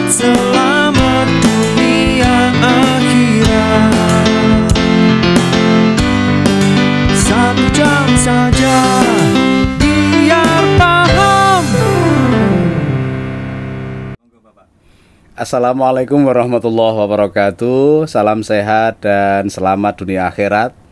selamat dunia akhirat. 1 jam saja biar paham. Assalamualaikum warahmatullahi wabarakatuh. Salam sehat dan selamat dunia akhirat.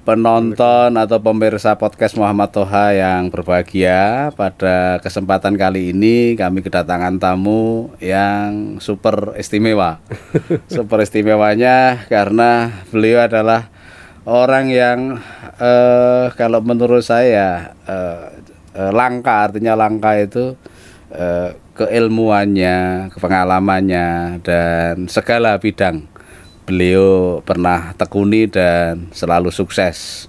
Penonton atau pemirsa podcast Muhammad Toha yang berbahagia, pada kesempatan kali ini kami kedatangan tamu yang super istimewa. Super istimewanya karena beliau adalah orang yang kalau menurut saya langka, artinya langka itu keilmuannya, kepengalamannya, dan segala bidang beliau pernah tekuni dan selalu sukses.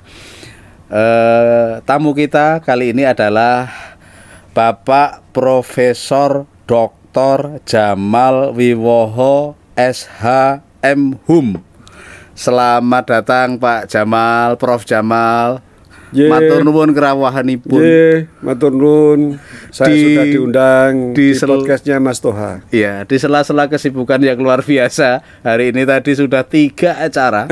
Tamu kita kali ini adalah Bapak Profesor Dr. Jamal Wiwoho SH.M. Hum. Selamat datang Pak Jamal, Prof. Jamal. Matur nuwun kerawuhanipun. Matur nuwun. Saya sudah diundang di podcastnya Mas Toha. Iya, di sela-sela kesibukan yang luar biasa. Hari ini tadi sudah 3 acara.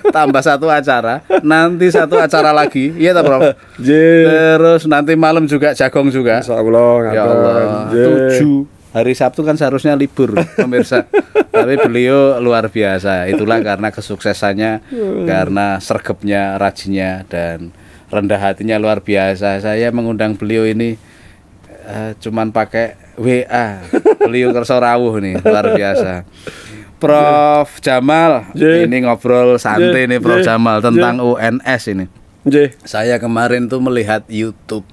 Tambah 1 acara, nanti 1 acara lagi. Iya tak, Prof? Terus nanti malam juga Jagong juga. Insyaallah. Ya Allah. 7 hari Sabtu kan seharusnya libur, pemirsa. Tapi beliau luar biasa. Itulah karena kesuksesannya, karena sergapnya, rajinnya, dan rendah hatinya luar biasa. Saya mengundang beliau ini cuman pakai WA. Beliau kerso rawuh nih, luar biasa. Prof. Jamal, ini ngobrol santai nih Prof. Jamal tentang UNS ini. Saya kemarin tuh melihat YouTube.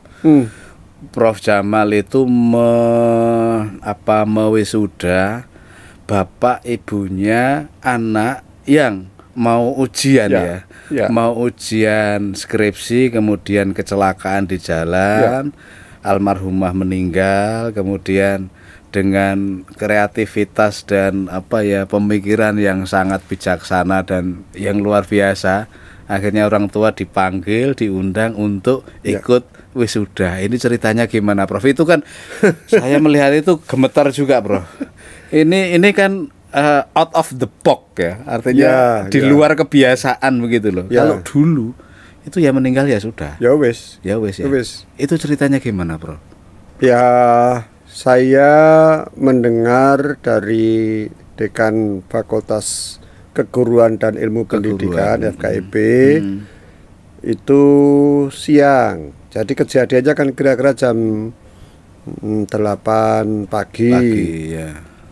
Prof. Jamal itu mewisuda bapak ibunya anak yang mau ujian mau ujian skripsi, kemudian kecelakaan di jalan, almarhumah meninggal, kemudian dengan kreativitas dan pemikiran yang sangat bijaksana dan yang luar biasa, akhirnya orang tua dipanggil, diundang untuk ikut wisuda. Ini ceritanya gimana, Prof? Itu kan saya melihat itu gemetar juga, Prof. Ini kan out of the box ya, artinya di luar kebiasaan begitu loh. Kalau dulu itu ya meninggal ya sudah. Ya wes. Itu ceritanya gimana, Prof? Ya, saya mendengar dari Dekan Fakultas Keguruan dan Ilmu Pendidikan FKIP itu siang. Jadi kejadiannya kan kira-kira jam 8 pagi.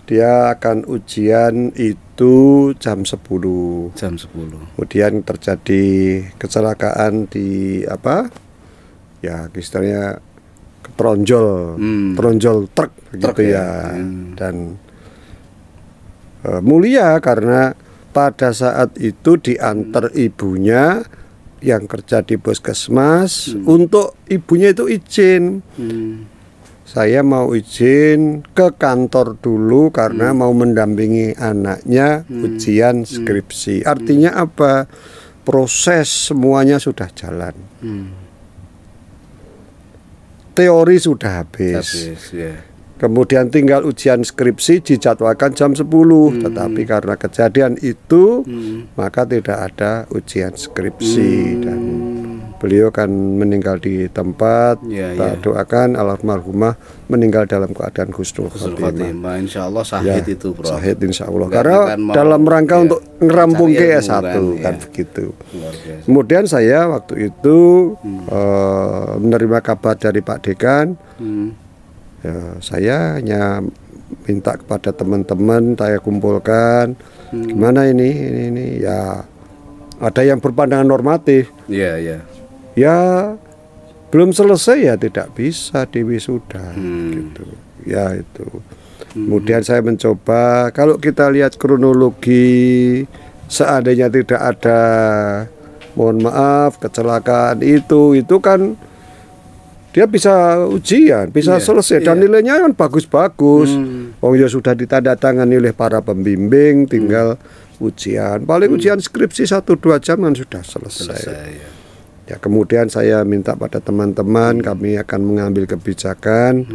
Dia akan ujian itu jam 10. Kemudian terjadi kecelakaan di ya istilahnya tronjol truk begitu ya. Dan mulia karena pada saat itu diantar ibunya yang kerja di puskesmas untuk ibunya itu izin. Saya mau izin ke kantor dulu karena mau mendampingi anaknya ujian skripsi. Artinya apa? Proses semuanya sudah jalan. Teori sudah habis. Kemudian tinggal ujian skripsi dijadwalkan jam 10. Tetapi karena kejadian itu maka tidak ada ujian skripsi. Dan beliau kan meninggal di tempat. Kita doakan almarhumah meninggal dalam keadaan husnul khotimah. Insyaallah sahid itu, Bro. Sahid insyaallah. Karena dalam rangka untuk ngerampung ke S1 kan begitu. Kemudian saya waktu itu menerima kabar dari Pak Dekan. Ya, saya hanya minta kepada teman-teman saya kumpulkan gimana ini ya, ada yang berpandangan normatif. Ya belum selesai ya tidak bisa diwisuda gitu. Ya itu. Kemudian saya mencoba, kalau kita lihat kronologi, seandainya tidak ada, mohon maaf, kecelakaan itu kan dia bisa ujian, bisa selesai dan nilainya kan bagus-bagus. Ya sudah ditandatangani oleh para pembimbing, tinggal ujian. Paling ujian skripsi 1-2 jam kan sudah selesai. Ya, kemudian saya minta pada teman-teman, kami akan mengambil kebijakan.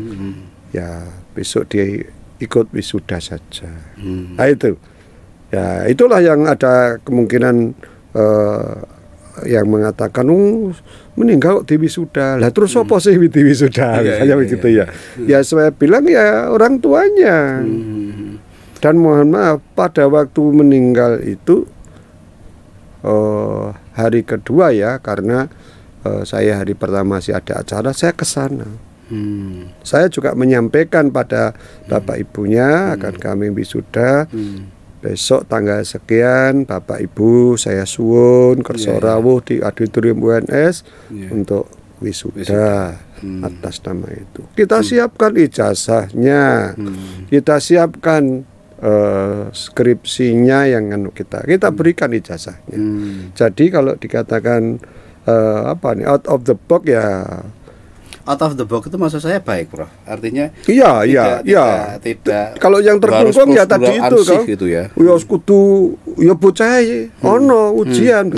Ya, besok ikut wisuda saja. Nah itu, ya itulah yang ada kemungkinan yang mengatakan meninggal di wisuda. Lah terus apa sih di wisuda? Misalnya begitu ya. Ya saya bilang ya orang tuanya. Dan mohon maaf pada waktu meninggal itu hari kedua ya, karena saya hari pertama masih ada acara, saya ke sana. Saya juga menyampaikan pada bapak ibunya akan kami wisuda. Besok tanggal sekian Bapak Ibu saya suwun kersa rawuh di auditorium UNS untuk wisuda atas nama itu. Kita siapkan ijazahnya, kita siapkan skripsinya yang kita berikan ijazahnya. Jadi kalau dikatakan out of the box ya. Out of the box itu maksud saya baik, Prof. Artinya tidak kalau yang terkungkung ya tadi itu kan. Gitu ya. Ya kudu ya bocah ono ujian.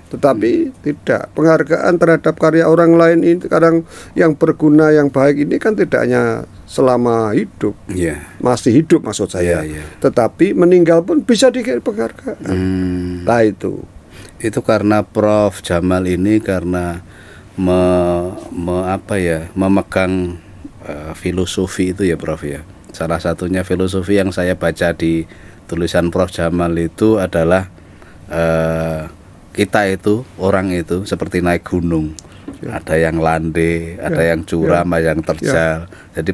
Tetapi tidak, penghargaan terhadap karya orang lain ini kadang yang berguna yang baik ini kan tidak hanya selama hidup. Masih hidup maksud saya. Tetapi meninggal pun bisa dikasih penghargaan. Nah itu karena Prof Jamal ini karena memegang filosofi itu ya Prof ya. Salah satunya filosofi yang saya baca di tulisan Prof Jamal itu adalah kita itu, orang itu seperti naik gunung. Ada yang landai, ada yang curam, ada yang terjal. Jadi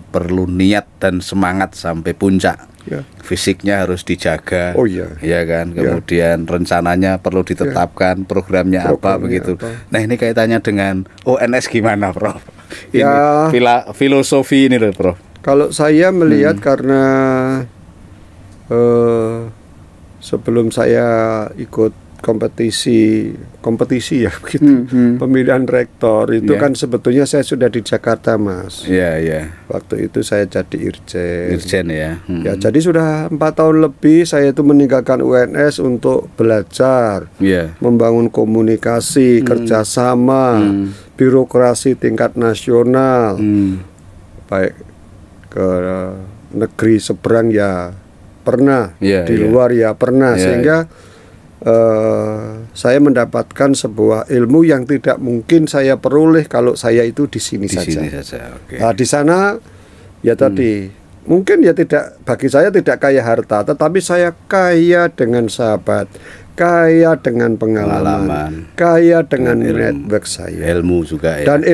perlu niat dan semangat sampai puncak. Fisiknya harus dijaga, ya kan. Kemudian rencananya perlu ditetapkan, programnya apa begitu. Nah ini kaitannya dengan ONS gimana, Prof? Ini filosofi ini loh, Prof. Kalau saya melihat karena sebelum saya ikut kompetisi ya begitu, pemilihan rektor itu kan sebetulnya saya sudah di Jakarta, Mas. Waktu itu saya jadi irjen ya. Ya jadi sudah 4 tahun lebih saya itu meninggalkan UNS untuk belajar, membangun komunikasi, kerjasama, birokrasi tingkat nasional, baik ke negeri seberang ya pernah, di luar ya pernah, sehingga saya mendapatkan sebuah ilmu yang tidak mungkin saya peroleh kalau saya itu di sini saja. Nah, di sana ya tadi mungkin ya tidak, bagi saya tidak kaya harta, tetapi saya kaya dengan sahabat, kaya dengan pengalaman, kaya dengan network saya, ilmu juga ya. Dan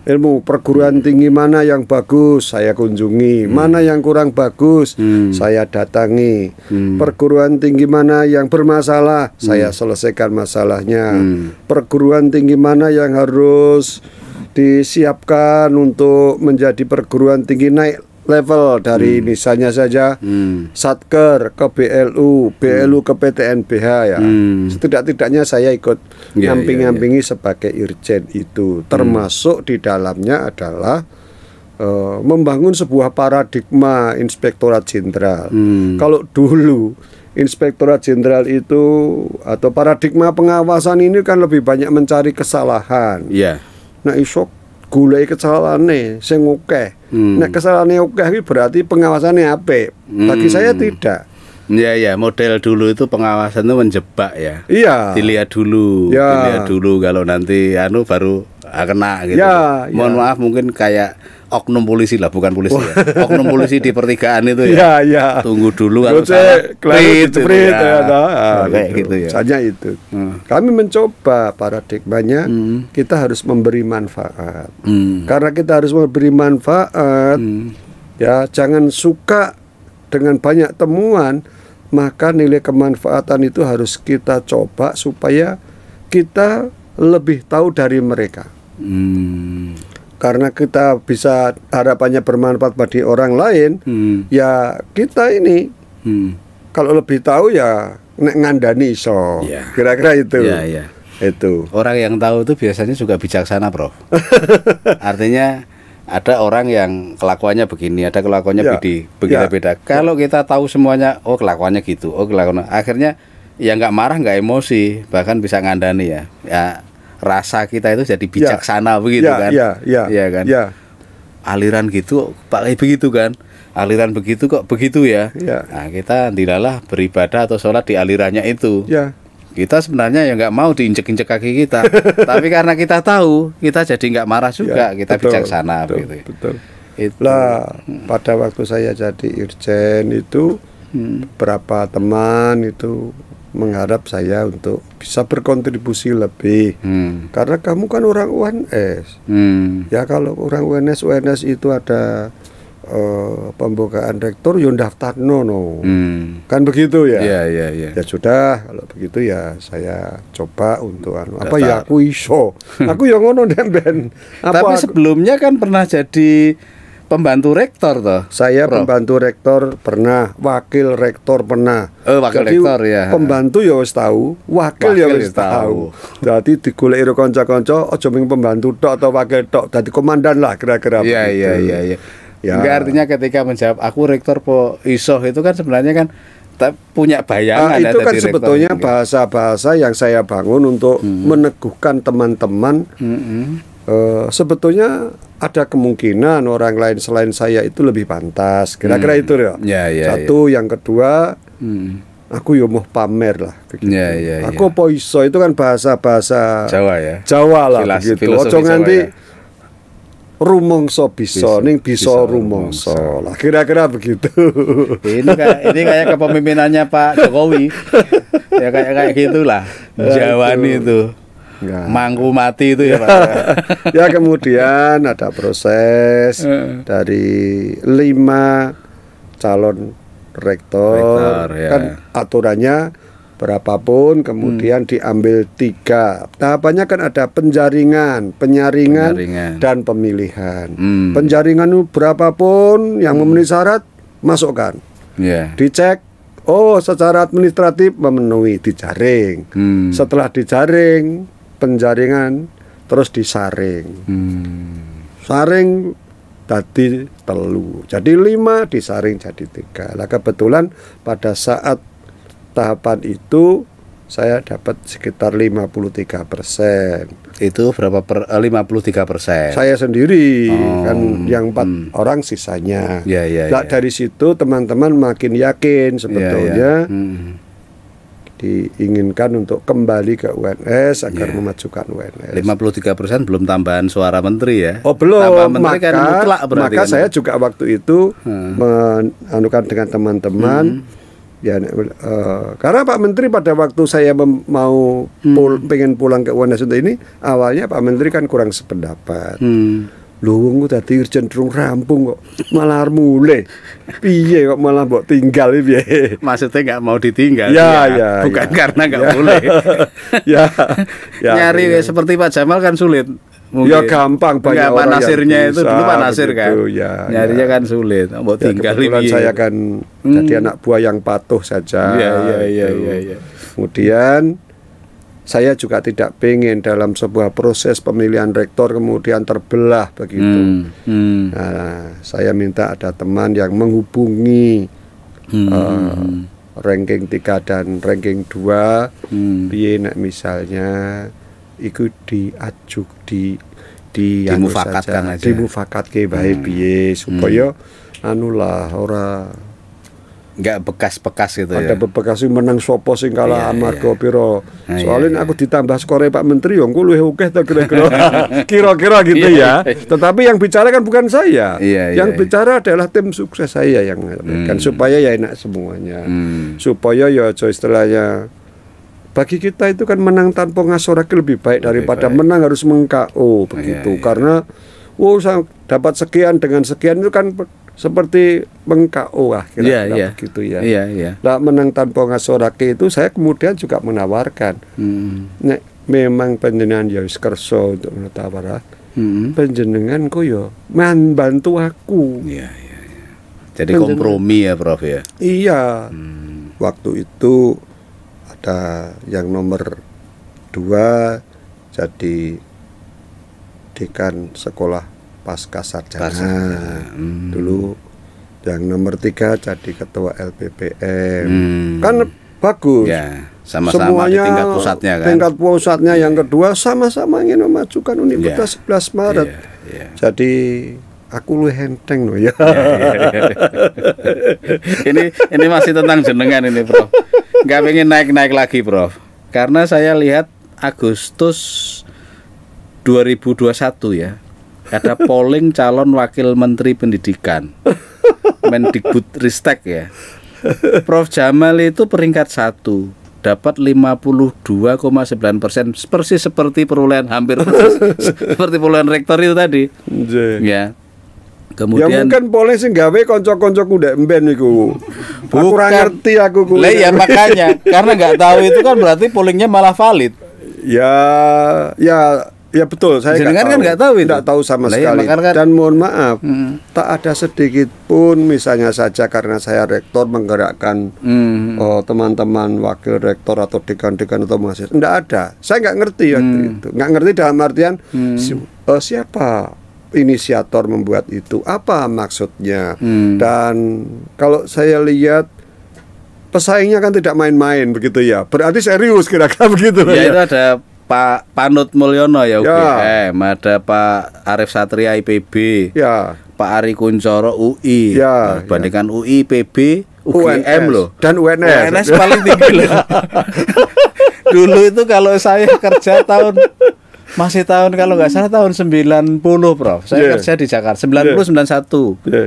ilmu perguruan tinggi mana yang bagus saya kunjungi, mana yang kurang bagus saya datangi, perguruan tinggi mana yang bermasalah saya selesaikan masalahnya, perguruan tinggi mana yang harus disiapkan untuk menjadi perguruan tinggi naik level dari misalnya saja Satker ke BLU, BLU ke PTNBH ya. Setidak-tidaknya saya ikut nyamping-nyampingi sebagai irjen itu. Termasuk di dalamnya adalah membangun sebuah paradigma Inspektorat Jenderal. Kalau dulu Inspektorat Jenderal itu atau paradigma pengawasan ini kan lebih banyak mencari kesalahan. Nah isok gulai kesalahane sing akeh. Nek kesalahane akeh berarti pengawasannya apik. Bagi saya tidak. Model dulu itu pengawasan itu menjebak ya. Dilihat dulu kalau nanti baru kena gitu. Mohon maaf mungkin kayak oknum polisi lah, bukan polisi ya. Oknum polisi di pertigaan itu ya. Tunggu dulu kalau kayak gitu ya. Saja itu. Kami mencoba paradigmanya kita harus memberi manfaat. Karena kita harus memberi manfaat, ya jangan suka dengan banyak temuan, maka nilai kemanfaatan itu harus kita coba supaya kita lebih tahu dari mereka. Karena kita bisa harapannya bermanfaat bagi orang lain, ya kita ini kalau lebih tahu ya nek ngandani iso. Kira-kira itu. Itu. Orang yang tahu itu biasanya juga bijaksana, Prof. Artinya ada orang yang kelakuannya begini, ada kelakuannya beda. Kalau kita tahu semuanya, kelakuannya gitu, kelakuannya, akhirnya ya nggak marah, nggak emosi, bahkan bisa ngandani ya rasa kita itu jadi bijaksana begitu kan? Iya kan? aliran gitu Pak begitu kan, aliran begitu kok begitu ya. Nah kita dilalah beribadah atau sholat di alirannya itu. Kita sebenarnya ya nggak mau diinjek-injek kaki kita, tapi karena kita tahu kita jadi nggak marah juga, kita bijaksana begitu. Lah pada waktu saya jadi irjen itu beberapa teman itu mengharap saya untuk bisa berkontribusi lebih, karena kamu kan orang UNS. Ya kalau orang UNS itu ada pembukaan rektor yo daftarno kan begitu ya. Ya sudah kalau begitu ya saya coba untuk apa ya aku iso. Aku yang ngono demben. Tapi sebelumnya kan pernah jadi pembantu rektor toh? Saya pembantu rektor pernah, wakil rektor pernah. Wakil jadi, rektor ya. Pembantu ya wis tahu, wakil ya wis tahu. Jadi digoleki kanca-kanca aja mung pembantu tok atau wakil tok, dadi komandan lah kira-kira begitu. Iya. Enggak artinya ketika menjawab aku rektor po iso itu kan sebenarnya kan punya bayangan. Itu kan sebetulnya bahasa-bahasa yang saya bangun untuk meneguhkan teman-teman. Sebetulnya ada kemungkinan orang lain selain saya itu lebih pantas, kira-kira itu ya. Satu, yang kedua, aku yo mau pamer lah. Aku poiso itu kan bahasa-bahasa Jawa ya. Jawa lah begitu. Ojo nganti rumongso bisa, ning bisa rumongso lah, kira-kira begitu. Ini kayak kepemimpinannya Pak Jokowi. Ya kayak gitulah. Jawa itu. Mangku mati itu ya Pak. Ya kemudian ada proses dari 5 calon rektor kan aturannya berapapun, kemudian diambil 3 tahapannya kan ada penjaringan, penyaringan dan pemilihan. Penjaringan itu berapapun yang memenuhi syarat masukkan, dicek. Oh secara administratif memenuhi, dijaring. Setelah dijaring, penjaringan terus disaring. Saring tadi 3, jadi 5 disaring jadi 3. Lah kebetulan pada saat tahapan itu saya dapat sekitar 53%. Itu berapa 53%? Saya sendiri kan yang 4 orang sisanya. Nah dari situ teman-teman makin yakin sebetulnya diinginkan untuk kembali ke UNS agar memajukan UNS. 53% belum tambahan suara menteri ya? Oh belum. Tambahan menteri kan mutlak berarti. Maka saya juga waktu itu menanukan dengan teman-teman. Ya, karena Pak Menteri pada waktu saya mau pengen pulang ke UNS untuk ini, awalnya Pak Menteri kan kurang sependapat. Lu tadi cenderung rampung kok malah mulai piye kok malah mbok tinggal piye? Maksudnya nggak mau ditinggal bukan karena nggak boleh. Nyari seperti Pak Jamal kan sulit. Mungkin. Ya gampang, banyak orang Nasirnya itu dulu Pak Nasir kan nyarinya kan sulit. Mau tinggal kebetulan saya kan jadi anak buah yang patuh saja. Kemudian saya juga tidak pengen dalam sebuah proses pemilihan rektor kemudian terbelah begitu. Nah, saya minta ada teman yang menghubungi ranking 3 dan ranking 2 piye nek misalnya iku dimufakatke bae piye supaya anulah ora nggak bekas-bekas gitu ada ya. Bekas sing menang sopo sing kalah amarga pira. Soalnya aku ditambah skore Pak Menteri yo engko luwih akeh ta kira-kira. Kira-kira gitu ya. Tetapi yang bicara kan bukan saya. Yang bicara adalah tim sukses saya yang kan supaya ya enak semuanya. Supaya ya aja istilahnya bagi kita itu kan menang tanpa ngasorake lebih baik daripada menang harus meng-KO begitu. Karena dapat sekian dengan sekian itu kan seperti meng-KO lah kira-kira begitu ya. Nah, menang tanpa ngasorake itu saya kemudian juga menawarkan. Nek memang panjenengan ya wis kersa untuk menawar. Panjenengan kok ya bantu aku. Jadi kompromi ya Prof ya. Iya. Waktu itu ada yang nomor 2 jadi dekan sekolah pasca sarjana. Dulu yang nomor 3 jadi ketua LPPM. Kan bagus. Sama-sama semuanya di tingkat pusatnya kan. Tingkat pusatnya yang kedua sama-sama ingin memajukan Universitas 11 Maret. Jadi aku lu henteng loh ya. Ini masih tentang jenengan ini, Prof. Nggak pengen naik lagi, Prof. Karena saya lihat Agustus 2021 ya, ada polling calon wakil Menteri Pendidikan, Mendikbudristek ya. Prof Jamal itu peringkat 1, dapat 52,9%, persis seperti perolehan seperti perolehan rektor itu tadi. Ya. Kemudian ya mungkin boleh sih gawe konco-koncoku ndek emben iku. Aku ora ngerti aku kuwi. Lah ya makanya, karena nggak tahu itu kan berarti pollingnya malah valid. Ya betul. Saya nggak tahu itu. Nggak tahu sama sekali. Ya, dan mohon maaf, tak ada sedikit pun misalnya saja karena saya rektor menggerakkan teman-teman wakil rektor atau dekan-dekan atau mahasiswa. Nggak ada. Saya nggak ngerti waktu itu. Nggak ngerti dalam artian siapa inisiator membuat itu, apa maksudnya. Dan kalau saya lihat pesaingnya kan tidak main-main begitu ya, berarti serius kira-kira begitu ya. Itu ada Pak Panut Mulyono ya UGM, ada Pak Arif Satria IPB, ya, Pak Ari Kuncoro UI, ya, bandingkan UI, PB, UGM loh, dan UNS. UNS paling tinggi loh. Dulu itu kalau saya kerja masih tahun kalau nggak salah tahun 90, Prof. Saya kerja di Jakarta 91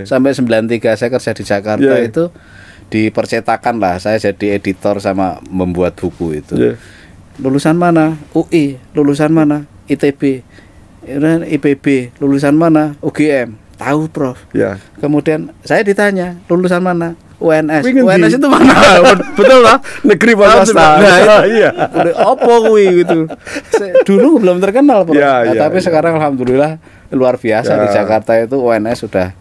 sampai 93 saya kerja di Jakarta itu di percetakan lah. Saya jadi editor sama membuat buku itu. Lulusan mana? UI. Lulusan mana? ITB. IPB. Lulusan mana? UGM. Tahu, Prof. Kemudian saya ditanya, lulusan mana? UNS. UNS itu mana? Betul lah, negeri swasta. Nah, iya. Opo kuwi gitu. Dulu belum terkenal, Prof. Tapi sekarang alhamdulillah luar biasa di Jakarta itu UNS sudah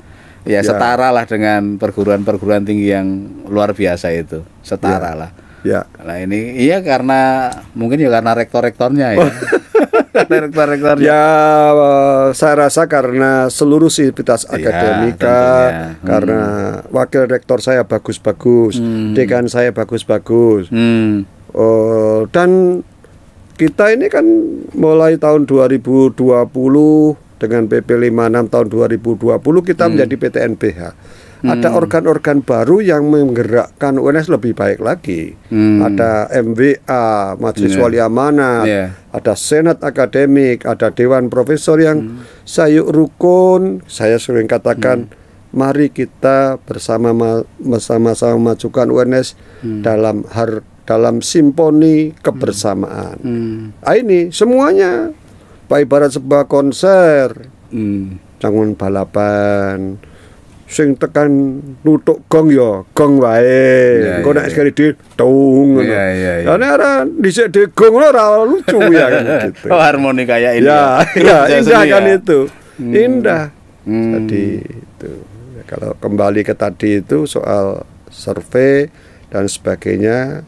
setara lah dengan perguruan-perguruan tinggi yang luar biasa itu. Setara lah. Nah ini karena mungkin karena rektor-rektornya ya. Rektor-rektornya. Ya saya rasa karena seluruh sivitas akademika, karena wakil rektor saya bagus-bagus, dekan saya bagus-bagus. Dan kita ini kan mulai tahun 2020 dengan PP 56 tahun 2020 kita menjadi PTNBH. Ada organ-organ baru yang menggerakkan UNS lebih baik lagi. Ada MWA, Majelis Wali Amanat, ada Senat Akademik, ada Dewan Profesor yang sayuk rukun. Saya sering katakan, mari kita bersama-sama majukan UNS dalam simponi kebersamaan. Ini semuanya, Pak, ibarat sebuah konser, jangan balapan. Sing tekan nutuk gong gong wae. Engko nek sekali ditung ngono. Ya nek ora dhisik di gong ora lucu ya kan gitu. Harmoni kayak ini. Indah kan itu. Indah. Tadi itu. Ya, kalau kembali ke tadi itu soal survei dan sebagainya,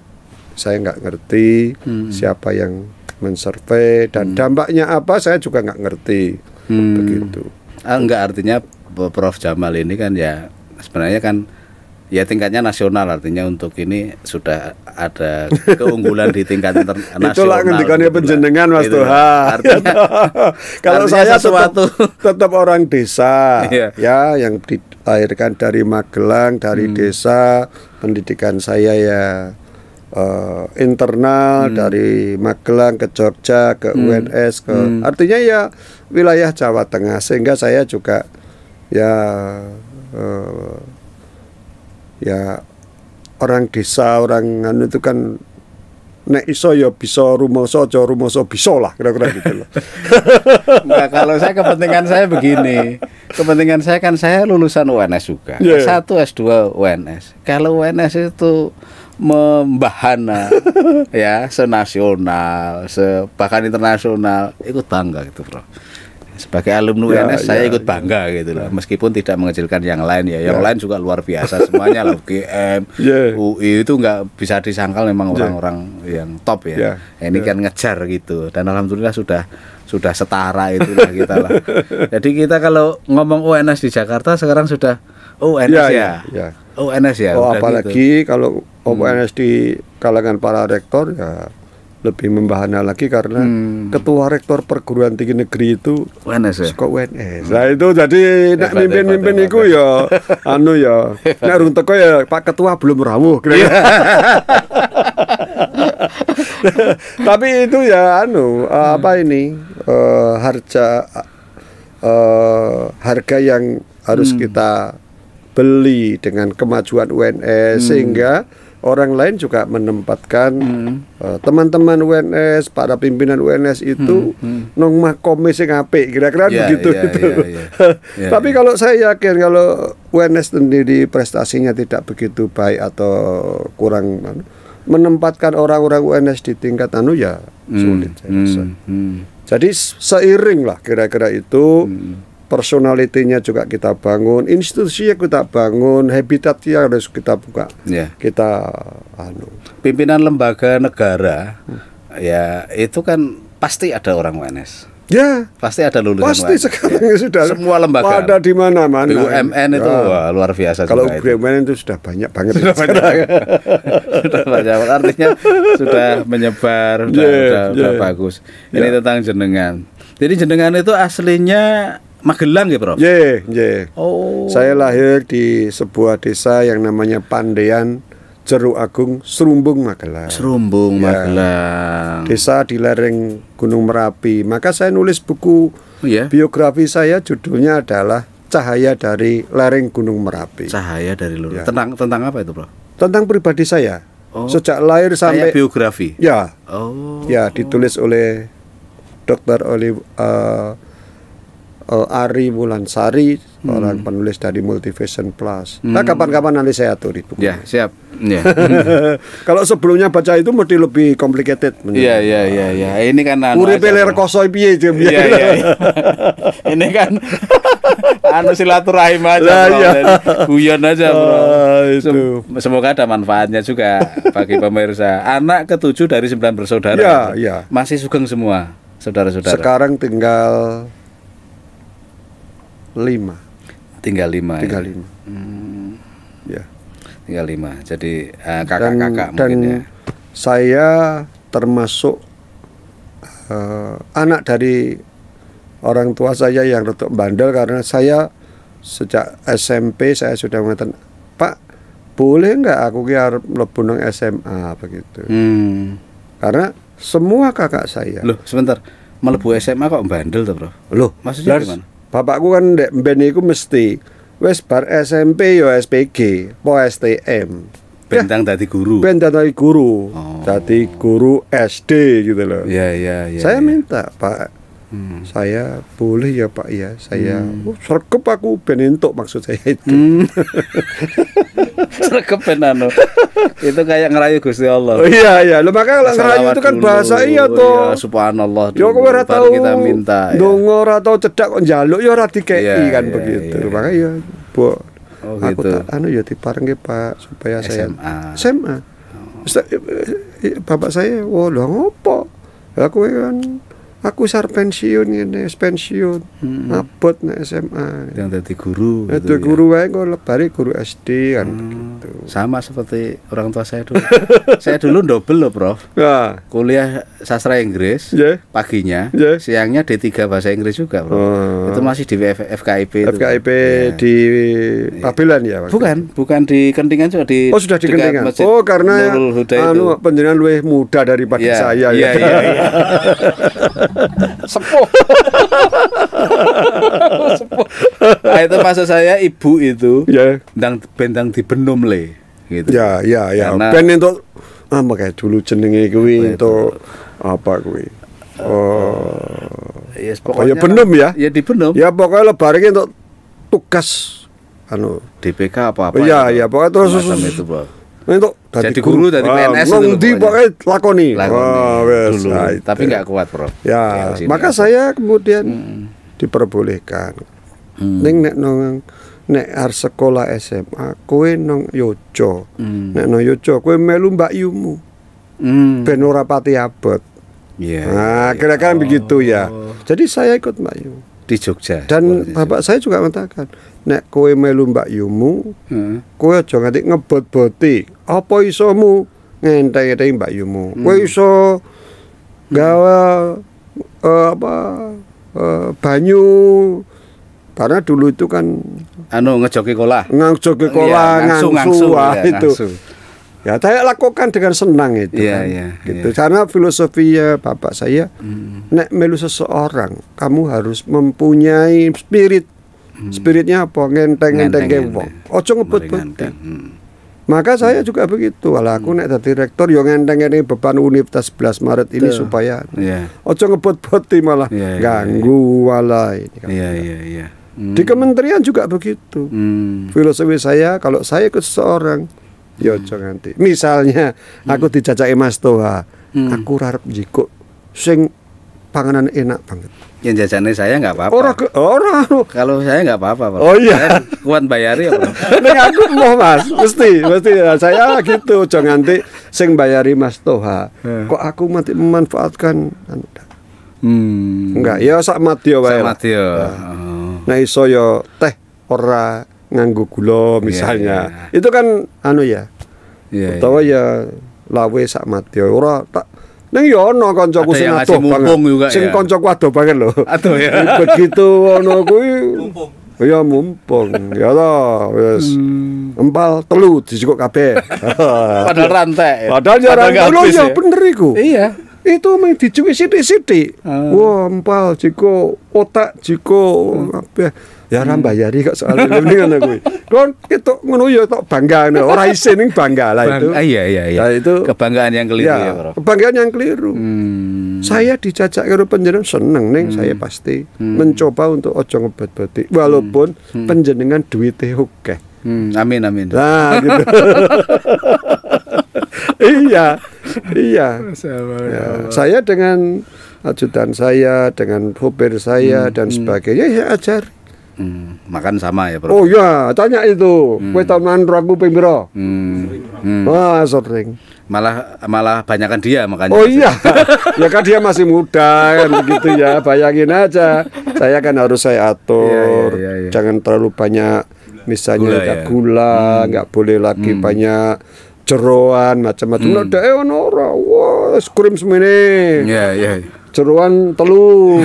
saya nggak ngerti siapa yang mensurvei dan dampaknya apa, saya juga nggak ngerti. Begitu. Enggak, artinya Prof Jamal ini kan ya sebenarnya kan ya tingkatnya nasional, artinya untuk ini sudah ada keunggulan di tingkat internasional. Itulah ngendikannya penjenengan Mas Toha. Kalau saya tetap orang desa ya, yang dilahirkan dari Magelang, dari desa. Pendidikan saya ya internal, dari Magelang ke Jogja, ke UNS, artinya ya wilayah Jawa Tengah, sehingga saya juga orang desa, orang itu kan nek iso ya bisa rumoso, aja rumoso bisa lah, kira-kira gitu loh. Nah, kalau saya kepentingan saya begini. Kepentingan saya kan saya lulusan UNS juga. S1 S2 UNS. Kalau UNS itu membahana ya senasional, bahkan internasional, ikut bangga gitu, Bro. Sebagai alumni UNS saya ikut bangga gitu loh, meskipun tidak mengecilkan yang lain ya. Yang lain juga luar biasa semuanya lah, UGM, UI itu nggak bisa disangkal memang orang-orang yang top ya. Ini kan ngejar gitu, dan alhamdulillah sudah setara itulah kita lah. Jadi kita kalau ngomong UNS di Jakarta sekarang sudah UNS UNS ya. Apalagi gitu. Kalau UNS di kalangan para rektor ya lebih membahana lagi karena ketua rektor perguruan tinggi negeri itu UNS ya? Suka UNS. Nah itu jadi nek mimpin-mimpin iku ya anu ya. Nek urung teko ya Pak Ketua belum rawuh kira-kira. Tapi itu ya anu apa ini harga yang harus kita beli dengan kemajuan UNS sehingga orang lain juga menempatkan teman-teman UNS, para pimpinan UNS itu nong makome sing apik, kira-kira begitu itu. Tapi kalau saya yakin kalau UNS sendiri prestasinya tidak begitu baik atau kurang menempatkan orang-orang UNS di tingkat anu ya sulit saya rasa. Jadi seiring lah kira-kira itu. Personalitinya juga kita bangun, institusinya kita bangun, habitatnya harus kita buka. Kita pimpinan lembaga negara ya itu kan pasti ada orang UNS. Ya, pasti ada lulusan pasti UNS. sekarang sudah semua lembaga ada di mana-mana. BUMN itu wah, luar biasa. Kalau BUMN itu sudah banyak banget. Sudah banyak. Artinya sudah menyebar, sudah bagus. Ini tentang jenengan. Jadi jenengan itu aslinya Magelang ya, Prof? Oh. Saya lahir di sebuah desa yang namanya Pandean, Jeruk Agung, Serumbung, Magelang. Serumbung, Magelang. Desa di lereng Gunung Merapi. Maka saya nulis buku biografi saya, judulnya adalah Cahaya dari Lereng Gunung Merapi. Cahaya dari Lereng. Tentang apa itu, Prof? Tentang pribadi saya. Sejak lahir sampai kayak biografi. Ya. Ya, ditulis oleh Dr. Ari Wulansari, orang penulis dari Multivision Plus. Nah, kapan-kapan nanti saya atur itu. Ya, siap. Kalau sebelumnya baca itu mesti lebih complicated. Iya. Ini kan uripe ler koso piye jam. Ini kan silaturahim aja, guyon aja, Bro. Semoga ada manfaatnya juga bagi pemirsa. Anak ke-7 dari 9 bersaudara. Masih sugeng semua, saudara-saudara. Sekarang tinggal 5. Tinggal 5. Ya. Tinggal 5. Jadi kakak-kakak dan mungkin ya. Saya termasuk anak dari orang tua saya yang rotok bandel karena saya sejak SMP saya sudah mengatakan, "Pak, boleh nggak aku arep mlebu nang SMA?" begitu. Karena semua kakak saya. Loh, sebentar. Mlebu SMA kok bandel tuh, Bro? Loh, maksudnya gimana? Bapakku kan ndek mben iku mesti wis bar SMP yo SPG, po STM. Bentang dadi guru. Bentang dadi guru. Dadi guru SD gitu loh. Iya. Saya minta, Pak. Saya boleh ya Pak ya. Saya sregep aku ben entuk maksud saya itu. Sregep ben itu kayak ngerayu Gusti Allah. Iya. Lho maka kalau ngerayu itu kan bahasa toh. Ya, subhanallah. Yo kowe ora tau kita minta. Ndonga ora tau cedak kok njaluk ya ora dikeki kan begitu. Makanya ya, Bu. Aku tak ya diparengke Pak supaya SMA. Bapak saya, "Wah, lho ngopo? Aku kan aku pensiun ngene, pensiun. Abot nek SMA." Yang dadi guru. Itu guru wae kok lebare guru SD kan begitu. Sama seperti orang tua saya dulu. Saya dulu double loh, Prof. Kuliah sastra Inggris. Paginya, siangnya D3 bahasa Inggris juga, Prof. Itu masih di FKIP itu. FKIP di Pabelan ya? Bukan di Kentingan juga di. Oh, sudah di Kentingan. Oh, karena panjenengan luwih muda daripada saya ya. Iya. Sepuh. Nah, itu maksud saya ibu itu bentang di Benum le gitu. Ya. Ben entuk kayak dulu jenenge kuwi entuk apa kuwi? Pokoknya Benum ya. Ya di Benum. Ya pokoknya lebaran untuk tugas DPK apa-apa. Iya, pokoknya terus itu, Bro. Untuk jadi guru, jadi PNS itu di pokoknya lakoni. Dulu. Tapi nggak kuat, Bro. Ya, maka saya kemudian diperbolehkan. Ning nek arep sekolah SMA, kowe nang Yojo. Nek nang Yojo kowe melu Mbak Yumu. Ben ora pati abot. Nah, kira-kira begitu ya. Jadi saya ikut Mbak Yumu di Jogja. Dan bapak saya juga mengatakan, nek kowe melu Mbak Yumu, kowe aja nganti ngebot-boti. Apa isomu ngenteni Mbak Yumu? Kowe iso gawa banyu, karena dulu itu kan ngejoki kolah, ngangsu itu. Ya, saya lakukan dengan senang itu gitu. Karena filosofinya bapak saya, nek melu seseorang, kamu harus mempunyai spirit. Spiritnya apa? Ngenteng wong. Ojo ngebut-ngebut. Maka saya juga begitu. Walah aku nek dadi rektor yo ngenteng-ngene beban Universitas 11 Maret ini supaya ojo ngebut-buti malah ganggu walah ini. Iya. Di kementerian juga begitu. Filosofi saya, kalau saya ke seseorang, ya ojo nganti. Misalnya aku dijajaki Mas Toha, aku arep njikuk sing panganan enak banget. Yang jajane saya nggak apa-apa. Orang. Kalau saya nggak apa-apa. Oh iya. Saya kuat bayari ya, Bro. Nek aku mau Mas, mesti saya gitu, ojo nganti sing bayari Mas Toha. Kok aku mati memanfaatkan enggak, ya sak madya wae. Sak madya. Nah iso yo teh ora nganggo gula misalnya. Itu kan utawa ya lawe sak madya ora tak ning yo ana kancaku sing adoh banget. Sing kancaku adoh banget lho. Adoh ya. Begitu ono kuwi mumpung. Ya mumpung. Ya ta wis empal telu dijikuk kabeh. Padahal rantai. Padahal ya rantai ya bener iku. Iya. Itu mung dijikuk sithik-sithik. Wah, empal jiko otak jiko kabeh. Ya ora mbayari kok soal ini ngono kuwi. Kon ketok ngono ya tok bangga ora isin ning bangga lah itu. Iya. Nah, itu kebanggaan yang keliru ya, Bro. Kebanggaan yang keliru. Saya dijajak karo panjenengan seneng ning saya pasti mencoba untuk ojo ngebet-beti walaupun panjenengan duwite akeh. Amin. Nah, gitu. Iya. Ya, saya dengan ajudan saya, dengan supir saya dan sebagainya ya ajar. Makan sama ya, Bro. Oh ya, tanya itu. Kowe tau manru aku ping pira? Wah, sering. Malah banyakan dia makanya. Oh iya. Ya kan dia masih muda kan begitu ya. Bayangin aja. Saya kan harus saya atur. Iya. Jangan terlalu banyak misalnya gula, enggak boleh lagi banyak jeroan macam-macam. Ada ono ora. Wah, krim semene. Iya. Jeroan telu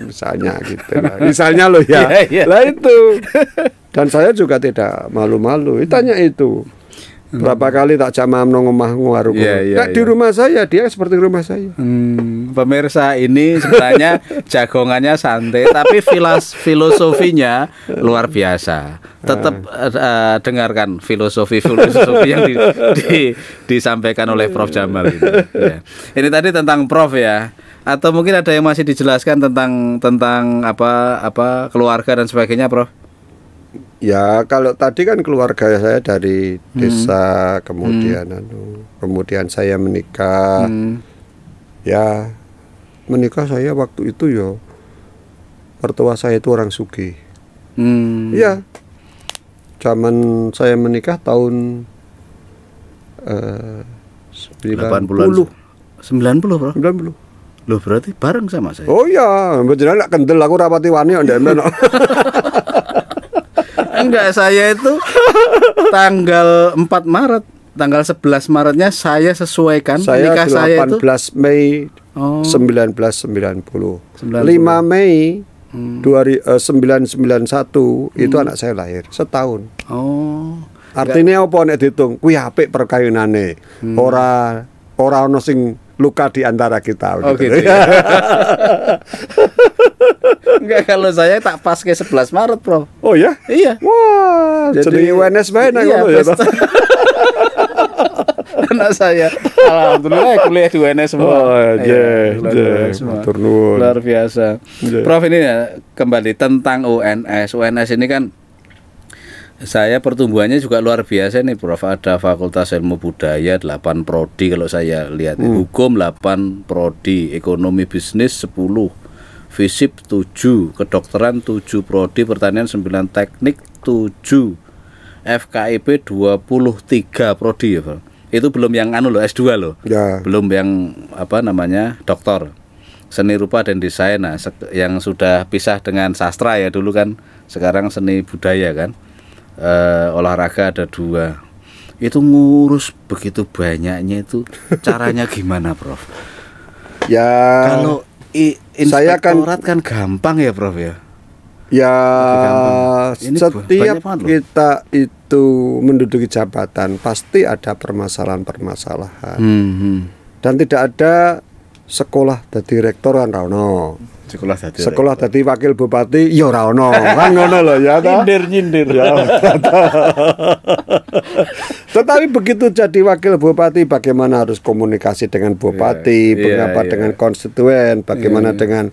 misalnya gitu lah. Misalnya loh ya. Lah itu. Dan saya juga tidak malu-malu. Tanya itu. Berapa kali tak jamam nang omahku karo di rumah saya dia seperti rumah saya. Pemirsa ini sebenarnya jagongannya santai tapi filosofinya luar biasa. Tetap dengarkan filosofi yang disampaikan oleh Prof Jamal ini. Ya. Ini tadi tentang Prof ya. Atau mungkin ada yang masih dijelaskan tentang apa keluarga dan sebagainya, Prof? Ya, kalau tadi kan keluarga saya dari desa, kemudian saya menikah. Ya, menikah saya waktu itu ya mertua saya itu orang sugih. Ya. Zaman saya menikah tahun 90. 90, Bro. 90. Loh, berarti bareng sama saya. Oh iya, beneran lak kendel aku rapati wani kok ndemen. Enggak, saya itu tanggal 4 Maret, tanggal 11 Maretnya saya sesuaikan nikah saya itu 18 Mei 1990. 5 Mei 1991 itu anak saya lahir, setahun. Artinya apa nek diitung? Kuwi apik perkawinane. Ora ono sing luka di antara kita. Gitu ya. Enggak, kalau saya tak pas ke 11 Maret, Bro. Oh ya? Iya. Wah, jadi UNS bae nang ngono ya. Anak saya alhamdulillah kuliah di UNS semua. Oh, luar biasa. Prof, ini ya, kembali tentang UNS. UNS ini kan saya pertumbuhannya juga luar biasa nih, Prof. Ada Fakultas Ilmu Budaya 8 prodi kalau saya lihat. Hukum 8 prodi, ekonomi bisnis 10, FISIP 7, kedokteran 7 prodi, pertanian 9, teknik 7, FKIP 23 prodi ya, Prof. Itu belum yang S2 loh. Ya. Belum yang doktor. Seni rupa dan desain, yang sudah pisah dengan sastra ya dulu kan. Sekarang seni budaya kan. Olahraga ada 2. Itu ngurus begitu banyaknya itu caranya gimana, Prof? Ya. Kalau inspektorat kan gampang ya, Prof ya. Ya, setiap kita itu menduduki jabatan pasti ada permasalahan-permasalahan. Dan tidak ada sekolah jadi rektor kan Rano. Sekolah jadi wakil bupati ya Rano. Kan ngono loh ya. Nyindir. Ya. Tetapi begitu jadi wakil bupati, bagaimana harus komunikasi dengan bupati, bagaimana dengan konstituen, bagaimana dengan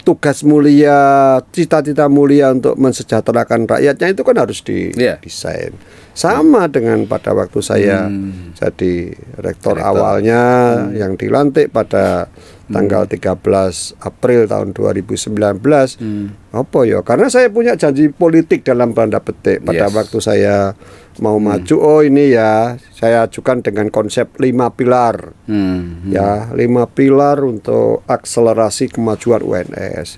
tugas mulia, cita-cita mulia untuk mensejahterakan rakyatnya, itu kan harus didesain. Sama dengan pada waktu saya jadi rektor awalnya yang dilantik pada tanggal 13 April tahun 2019. Apa ya? Karena saya punya janji politik dalam tanda petik pada waktu saya mau maju. Oh ini ya, saya ajukan dengan konsep 5 pilar. Ya, 5 pilar untuk akselerasi kemajuan UNS.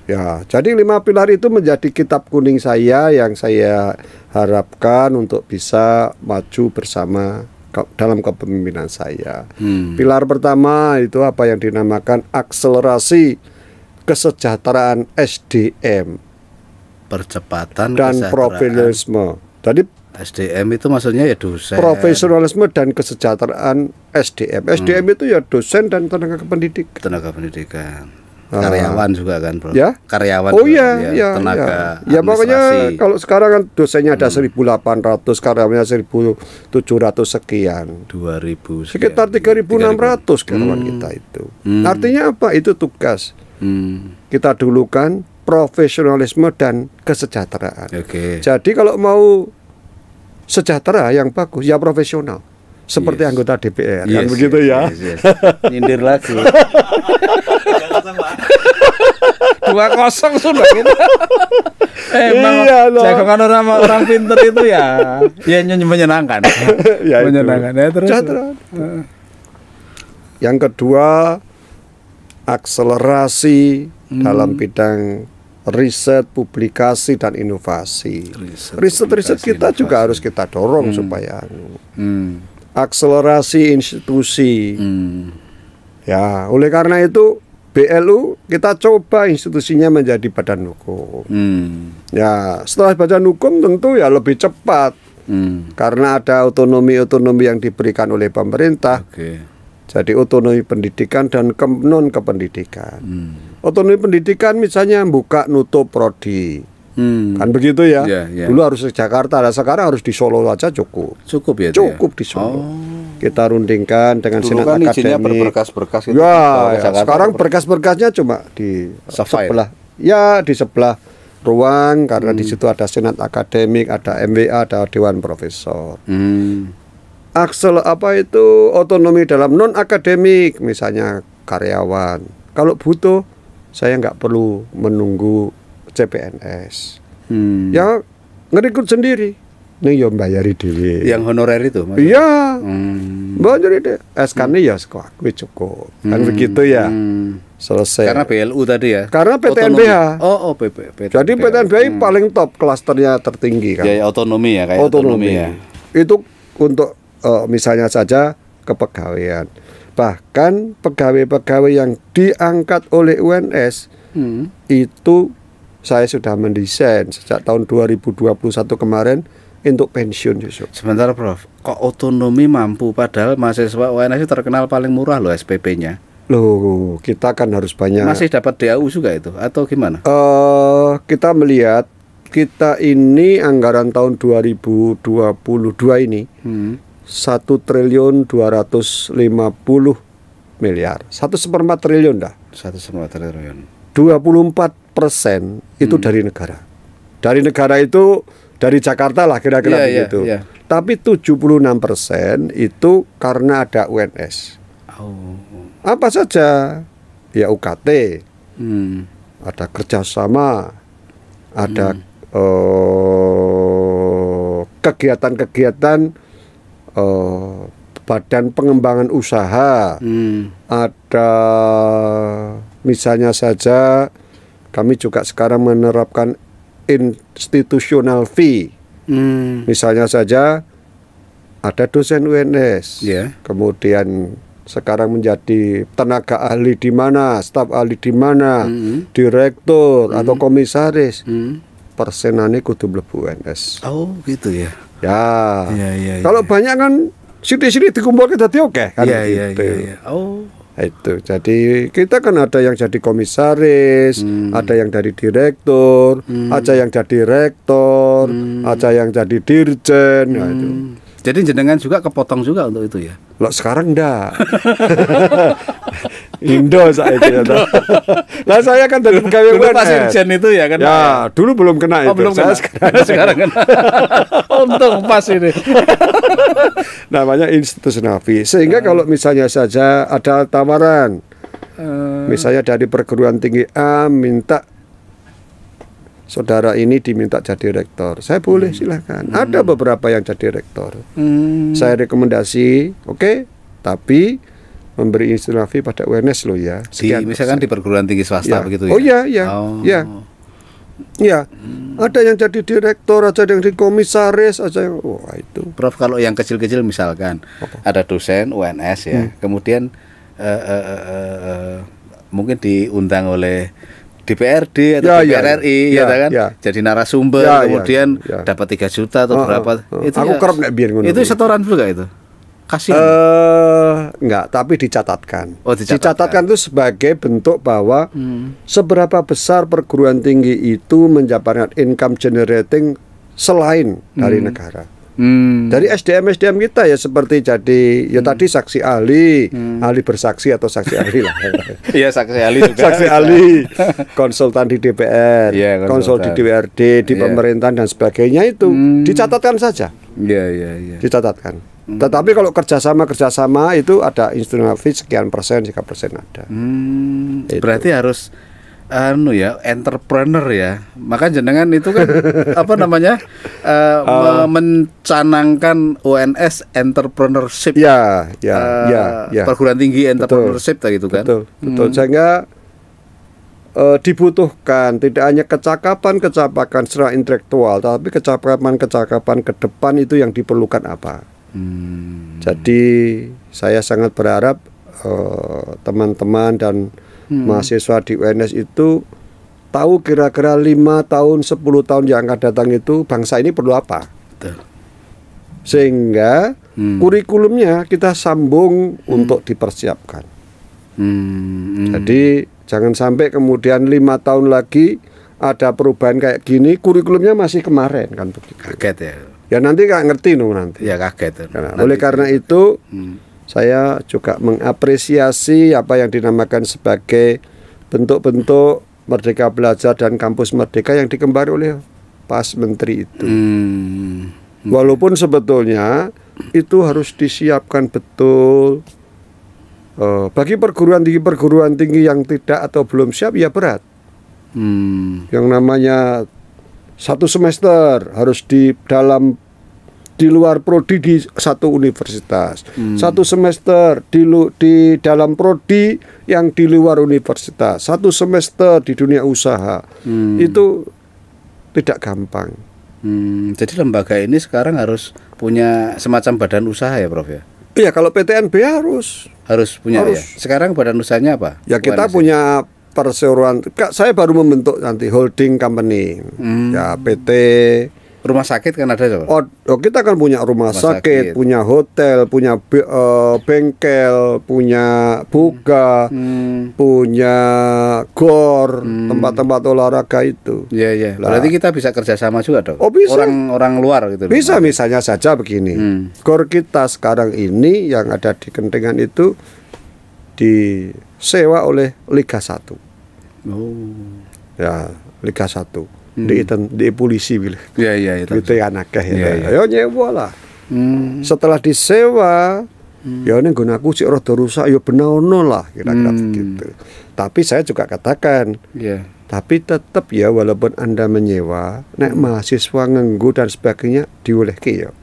Ya, jadi 5 pilar itu menjadi kitab kuning saya yang saya harapkan untuk bisa maju bersama dalam kepemimpinan saya. Pilar pertama itu apa yang dinamakan akselerasi kesejahteraan SDM, percepatan dan profesionalisme. Jadi SDM itu maksudnya ya dosen. Profesionalisme dan kesejahteraan SDM. SDM itu ya dosen dan tenaga pendidikan. Tenaga pendidikan. Karyawan juga kan, Bro. Ya? Karyawan. Oh iya, ya, tenaga. Ya pokoknya kalau sekarang kan dosennya ada 1.800, karyawannya 1.700 sekian. 2.000 sekian. Sekitar 3.600 karyawan kita itu. Artinya apa? Itu tugas. Kita dulukan profesionalisme dan kesejahteraan. Jadi kalau mau sejahtera yang bagus ya profesional. Seperti anggota DPR kan begitu ya. Nyindir lagi. 2-0 sudah gitu. Emang jagongan orang pinter itu ya menyenangkan. Menyenangkan ya, terus. Yang kedua, akselerasi dalam bidang riset, publikasi, dan inovasi. Riset kita inovasi juga harus kita dorong supaya akselerasi institusi. Ya, oleh karena itu BLU kita coba institusinya menjadi badan hukum. Ya, setelah badan hukum tentu ya lebih cepat. Karena ada otonomi yang diberikan oleh pemerintah. Jadi otonomi pendidikan dan non kependidikan. Otonomi pendidikan misalnya buka nutup prodi. Kan begitu ya. Dulu harus ke Jakarta, nah sekarang harus di Solo aja cukup. Cukup ya. Cukup di Solo. Kita rundingkan dengan senat akademik. Berkas-berkas gitu. Ya, sekarang berkas-berkasnya cuma di sebelah. Ya, di sebelah ruang karena di situ ada senat akademik, ada MWA, ada dewan profesor. Otonomi dalam non akademik, misalnya karyawan. Kalau butuh, saya nggak perlu menunggu CPNS. Ya ngerekrut sendiri. Nih ya bayari dhewe. Yang honorer itu? Iya. Bayari deh. SK-nya ya sekolah cukup. Kan begitu ya. Selesai. Karena BLU tadi ya. Karena PTNBH. PTNBH. Jadi PTNBH paling top, klasternya tertinggi kan. Ya, otonomi ya, kayak otonomi ya. Itu untuk misalnya saja kepegawaian. Bahkan pegawai-pegawai yang diangkat oleh UNS itu saya sudah mendesain sejak tahun 2021 kemarin untuk pensiun Yusuf. Sebentar Prof, kok otonomi mampu padahal mahasiswa UNS terkenal paling murah loh SPP-nya. Loh, kita kan harus banyak. Masih dapat DAU juga itu atau gimana? Kita melihat kita ini anggaran tahun 2022 ini 1.250 miliar, 1/4 triliun dah. 1/4 triliun. 24% itu dari negara. Dari negara itu dari Jakarta lah kira-kira begitu. Tapi 76% itu karena ada UNS. Apa saja? Ya UKT, ada kerjasama, ada kegiatan-kegiatan badan pengembangan usaha, ada misalnya saja kami juga sekarang menerapkan institutional fee. Misalnya saja ada dosen UNS, kemudian sekarang menjadi tenaga ahli di mana, staf ahli di mana, direktur atau komisaris, persenane kudu mlebu UNS. Oh, gitu ya. Ya. Ya. Kalau banyak kan sithik-sithik dikumpulke dadi oke kan. Iya. Oh. Itu. Jadi kita kan ada yang jadi komisaris, ada yang dari direktur, ada yang jadi rektor, ada yang jadi dirjen. Nah, itu. Jadi jenengan juga kepotong juga untuk itu ya? Loh sekarang enggak. Indo saya itu. Nah saya kan dari pegawai dulu UNS. pas dirjen itu ya kan? Ya, dulu belum kena itu. Belum saya kena. Sekarang kena. Untung pas ini. Namanya institutional fee. Sehingga kalau misalnya saja ada tawaran, misalnya dari perguruan tinggi A minta saudara ini diminta jadi rektor, saya boleh silahkan. Ada beberapa yang jadi rektor. Saya rekomendasi, oke, tapi memberi institutional fee pada UNS loh ya. Misalkan di perguruan tinggi swasta begitu ya? Oh iya. Ya, ada yang jadi direktur, ada yang jadi komisaris, ada yang itu. Prof, kalau yang kecil-kecil misalkan ada dosen UNS ya, kemudian mungkin diundang oleh DPRD atau DPR RI jadi narasumber, kemudian dapat 3 juta atau berapa. Itu aku kerap nek biyen ngono. Itu setoran juga itu. Kasihan. Enggak, tapi dicatatkan. Dicatatkan itu sebagai bentuk bahwa seberapa besar perguruan tinggi itu mendapatkan income generating selain dari negara. Dari SDM kita ya seperti jadi tadi saksi ahli, ahli bersaksi atau saksi ahli lah. Iya, saksi ahli juga. Saksi ahli, konsultan di DPR, konsul di DPRD, di pemerintahan dan sebagainya itu dicatatkan saja. Iya. Dicatatkan. Tetapi kalau kerjasama itu ada institutional fee sekian persen, 3% ada. Berarti harus entrepreneur ya. Maka jenengan itu kan mencanangkan UNS entrepreneurship. Ya. Perguruan tinggi entrepreneurship gitu kan. Betul. Sehingga dibutuhkan tidak hanya kecakapan secara intelektual, tapi kecakapan ke depan itu yang diperlukan apa. Jadi saya sangat berharap teman-teman dan mahasiswa di UNS itu tahu kira-kira 5 tahun, 10 tahun yang akan datang itu bangsa ini perlu apa. Betul. Sehingga kurikulumnya kita sambung untuk dipersiapkan. Jadi jangan sampai kemudian 5 tahun lagi ada perubahan kayak gini, kurikulumnya masih kemarin kan begitu. Kaget ya. Ya nanti nggak ngerti nanti. Ya kaget. Oleh karena itu saya juga mengapresiasi apa yang dinamakan sebagai bentuk-bentuk Merdeka Belajar dan Kampus Merdeka yang dikembangkan oleh Pak Menteri itu. Walaupun sebetulnya itu harus disiapkan betul. Bagi perguruan tinggi yang tidak atau belum siap ya berat. Yang namanya 1 semester harus di luar prodi di satu universitas, 1 semester di dalam prodi yang di luar universitas, 1 semester di dunia usaha. Itu tidak gampang. Jadi lembaga ini sekarang harus punya semacam badan usaha ya Prof ya? Iya, kalau PTNB harus punya ya. Sekarang badan usahanya apa? Ya kita punya perseroan. Saya baru membentuk nanti holding company. Ya PT. Rumah sakit kan ada coba? Kita kan punya rumah sakit, punya hotel, punya bengkel, punya boga, punya gor, tempat-tempat olahraga itu. Iya. Berarti kita bisa kerjasama juga dong? Oh bisa. Orang luar gitu. Bisa misalnya saja begini. Gor kita sekarang ini yang ada di Kendengan itu disewa oleh Liga 1. Ya, Liga 1. Di polisi bilang. Iya. Gitu ya anaknya ya. Ayo nyewa lah. Setelah disewa, ya ini gunaku sih rada rusak, ya benono lah kira-kira begitu. Tapi saya juga katakan, tapi tetap ya walaupun Anda menyewa, nek mahasiswa nganggu dan sebagainya diolehke ya.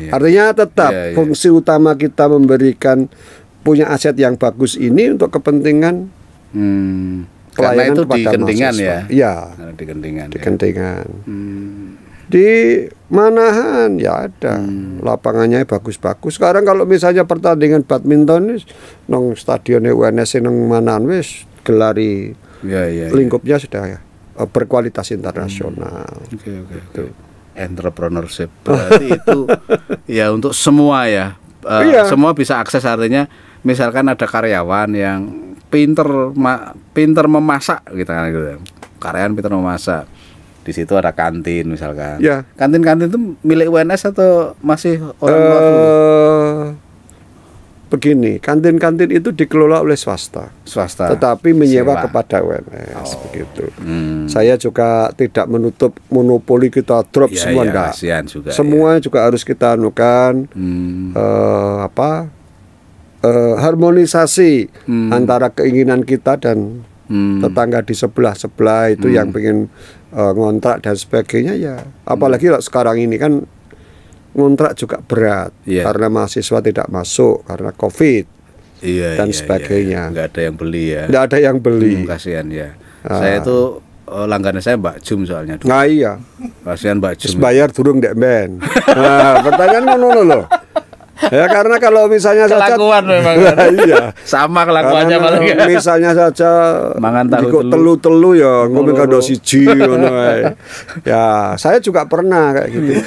Artinya tetap fungsi utama kita memberikan punya aset yang bagus ini untuk kepentingan pelayanan karena itu kepada di Kendengan mahasiswa. ya. Iya. Di Kendengan. Di Kendengan. Di Manahan ya ada. Lapangannya bagus-bagus. Sekarang kalau misalnya pertandingan badminton nang stadion UNS nang Manahan wis gelari lingkupnya sudah berkualitas internasional. Oke. Entrepreneurship berarti itu ya untuk semua ya. Semua bisa akses, artinya misalkan ada karyawan yang pinter memasak gitu kan, karyawan pinter memasak, di situ ada kantin misalkan. Kantin itu milik UNS atau masih orang luar dulu? Begini, kantin-kantin itu dikelola oleh swasta, tetapi menyewa kepada UNS begitu. Saya juga tidak menutup monopoli kita drop semua, enggak. Semua juga harus kita anukan harmonisasi antara keinginan kita dan tetangga di sebelah itu yang pengen ngontrak dan sebagainya ya. Apalagi sekarang ini kan ngontrak juga berat karena mahasiswa tidak masuk karena COVID dan sebagainya. Nggak ada yang beli ya. Nggak ada yang beli. Kasihan ya. Saya itu langganan saya Mbak Jum soalnya. Nah iya. Kasihan Mbak Jum. Bayar durung dek ben. Nah, pertanyaan ngono loh. Ya karena kalau misalnya kelakuan saja, memang iya. Sama kelakuannya malah. Misalnya saja mangan tahu telu ya ngombe kado siji ngono ae. Ya, saya juga pernah kayak gitu.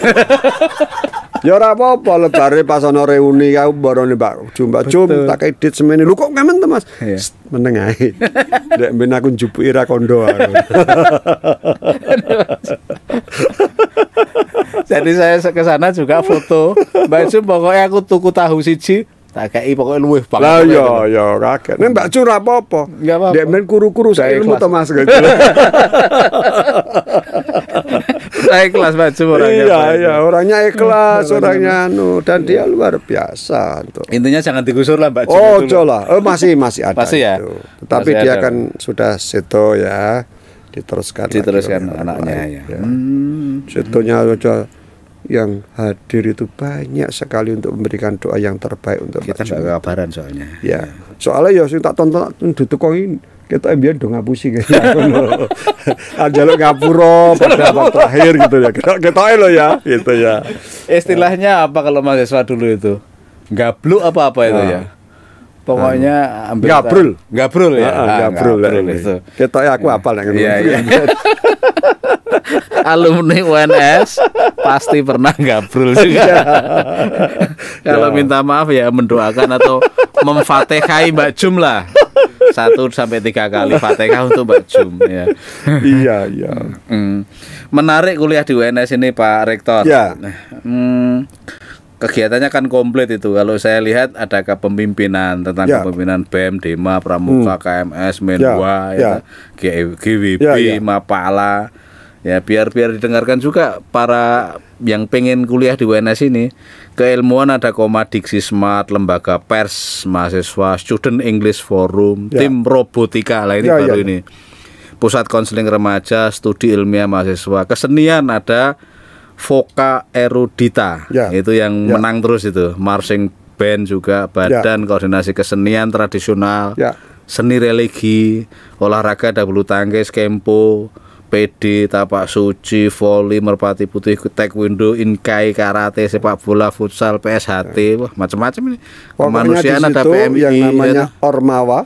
Ya ora apa-apa lebare pas ana reuni kau barone Mbak Jum tak edit semene. Lho kok ngemen to Mas? Meneng ae. Nek ben aku njupuki ra kondo aku. Jadi saya ke sana juga foto. Mbak Jum pokoknya aku tuku tahu siji, tak kei pokoknya luwih banget. Lah ya kaget. Nek Mbak Jum ora apa-apa. Nek men kuru-kuru sak ilmu to Mas gitu. Saya ikhlas Mbak Jum orangnya. Iya, orangnya ikhlas, orangnya dan dia luar biasa tuh. Intinya jangan digusur lah Mbak Jum. Oh, jolah. Masih ada. Masih ya. Tetapi masih dia ada. Kan sudah seto ya. Diteruskan anaknya ya. Setonya yang hadir itu banyak sekali untuk memberikan doa yang terbaik untuk kita. Nggak kabaran soalnya. Ya. Soalnya ya sing tak tonton duduk ini kita mbiyen do ngapusi kaya ngono. Anjaluk ngapura pada abad terakhir gitu ya. Kita lo ya gitu ya. Istilahnya apa kalau mahasiswa dulu itu? Gabluk apa itu ya? Pokoknya ambil gabrul ya. Gabrul itu. Ketoke aku hafal nek ngono. Iya. Alumni UNS pasti pernah gabrul juga. Kalau minta maaf ya mendoakan atau memfatihai Mbak Jum lah. 1 sampai 3 kali Fatihah untuk Mbak Jum ya. Iya. Menarik kuliah di UNS ini Pak Rektor. Ya. Kegiatannya kan komplit itu. Kalau saya lihat ada kepemimpinan tentang kepemimpinan BEM, Dema, Pramuka, KMS, Menwa, GWB, Mapala. Ya biar didengarkan juga para yang pengen kuliah di UNS ini. Keilmuan ada Komadiksi Smart, lembaga pers mahasiswa, Student English Forum, tim robotika lah ini baru ini. Pusat konseling remaja, studi ilmiah mahasiswa. Kesenian ada Voka Erudita, itu yang menang terus itu. Marching band juga, badan koordinasi kesenian tradisional, seni religi, olahraga ada bulu tangkis, kempo, PD, tapak suci, voli, merpati putih, taekwondo, inkai, karate, sepak bola, futsal, PSHT, wah macam-macam ini. Kemanusiaan ada PMI yang namanya Ormawa.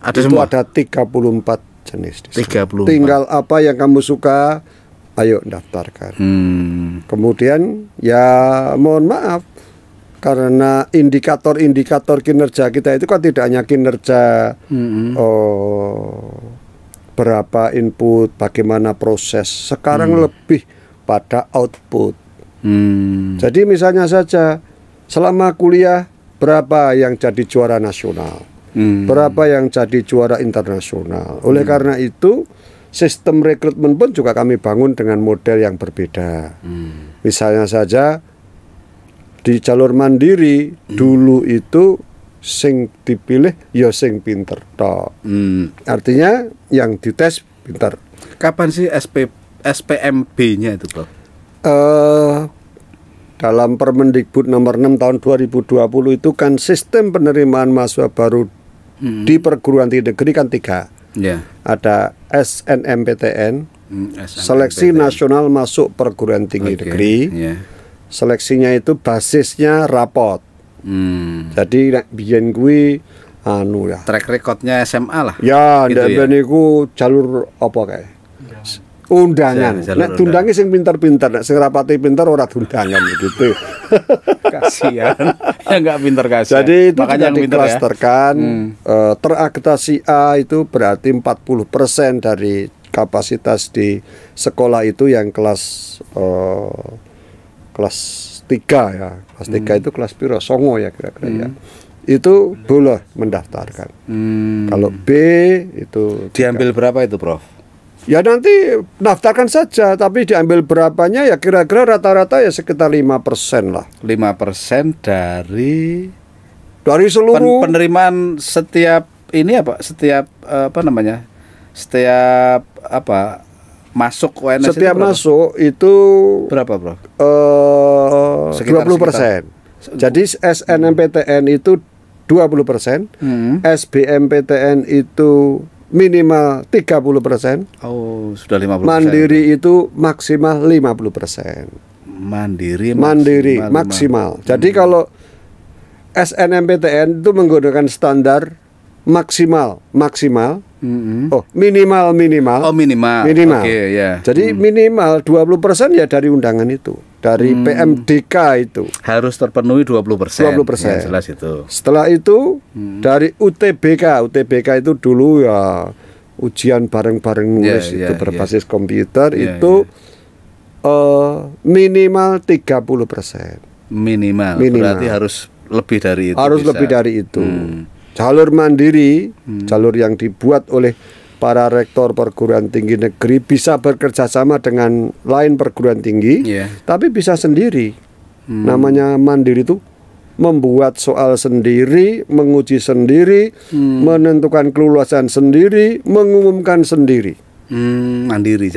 Ada itu semua. Ada 34 jenis. 34. Tinggal apa yang kamu suka, ayo daftarkan. Kemudian ya mohon maaf karena indikator kinerja kita itu kan tidak hanya kinerja berapa input, bagaimana proses. Sekarang lebih pada output. Jadi misalnya saja selama kuliah berapa yang jadi juara nasional, berapa yang jadi juara internasional. Oleh karena itu sistem rekrutmen pun juga kami bangun dengan model yang berbeda. Misalnya saja di jalur mandiri dulu itu sing dipilih ya sing pinter tok. Artinya yang dites pinter. Kapan sih SPMB-nya itu, Bro? Dalam Permendikbud nomor 6 tahun 2020 itu kan sistem penerimaan mahasiswa baru di perguruan tinggi negeri kan 3. Ada SNMPTN, Seleksi nasional masuk perguruan tinggi negeri. Seleksinya itu basisnya rapot. Jadi nek biyen kuwi anu ya. Track recordnya SMA lah. Ya, ndak ben iku jalur apa kae? Undangan. Nek tundangi sing pinter-pinter, nek sing rapati pinter ora tundangan gitu. Kasihan. Ya enggak pinter kasihan. Jadi itu makanya yang diklasterkan terakreditasi A itu berarti 40% dari kapasitas di sekolah itu yang kelas 3 ya. Kelas 3 itu kelas piro? Songo ya kira-kira ya. Itu boleh mendaftarkan. Kalau B itu diambil berapa itu, Prof? Ya nanti daftarkan saja, tapi diambil berapanya ya kira-kira rata-rata ya sekitar 5% lah. 5% dari seluruh penerimaan setiap ini apa? Setiap apa namanya? Setiap apa? Masuk UNS setiap itu masuk itu berapa, Bro? 20%. Jadi SNMPTN itu 20%, SBMPTN itu minimal 30%. Oh, sudah 50%. Mandiri itu maksimal 50%. Mandiri maksimal. Jadi kalau SNMPTN itu menggunakan standar maksimal. Oh, minimal. Oh, minimal. Oke, ya. Jadi minimal 20% ya dari undangan itu. Dari PMDK itu harus terpenuhi 20%. Ya, jelas itu. Setelah itu dari UTBK itu dulu ya ujian bareng-bareng nulis itu berbasis komputer itu minimal 30%. Minimal. Berarti harus lebih dari itu. Harus lebih dari itu. Jalur mandiri, jalur yang dibuat oleh para rektor perguruan tinggi negeri bisa bekerja sama dengan lain perguruan tinggi, tapi bisa sendiri. Namanya mandiri itu membuat soal sendiri, menguji sendiri, menentukan kelulusan sendiri, mengumumkan sendiri. Mandiri.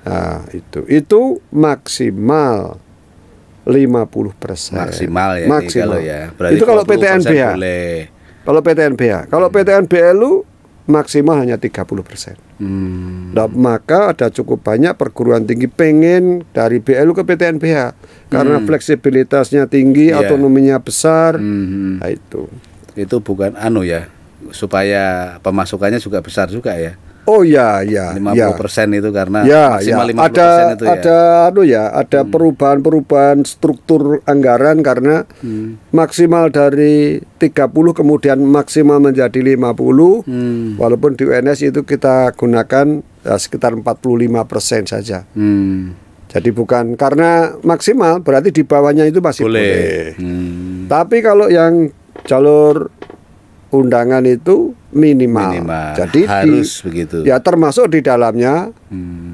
Nah, itu maksimal 50%. Maksimal ya. Maksimal. Berarti itu kalau PTNBH. Kalau PTNBH. Kalau PTNBLU maksimal hanya 30%. Nah, maka ada cukup banyak perguruan tinggi pengen dari BLU ke PTNBH karena fleksibilitasnya tinggi, otonominya besar. Nah, itu bukan anu ya, supaya pemasukannya juga besar juga ya. Oh ya, 50% itu karena maksimal 50% itu ya. Ada perubahan-perubahan struktur anggaran karena maksimal dari 30 kemudian maksimal menjadi 50. Walaupun di UNS itu kita gunakan sekitar 45% saja. Jadi bukan karena maksimal berarti di bawahnya itu masih boleh. Tapi kalau yang jalur undangan itu minimal. Jadi harus begitu. Ya termasuk di dalamnya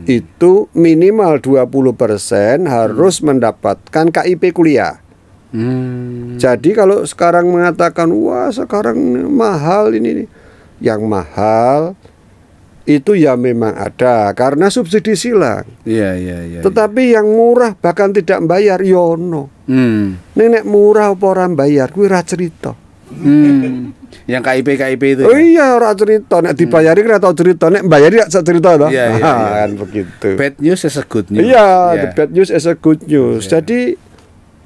itu minimal 20% harus mendapatkan KIP kuliah. Jadi kalau sekarang mengatakan wah sekarang mahal ini, yang mahal itu ya memang ada karena subsidi silang. Iya. Tetapi yang murah bahkan tidak bayar yono. Nek murah apa ora bayar kuwi ra cerita. Yang KIP itu. Oh iya, ora cerita nek dibayari ora tau cerita, nek bayari gak cerita toh. Iya. Kan begitu. Bad news is a good news. Iya, the bad news is a good news. Jadi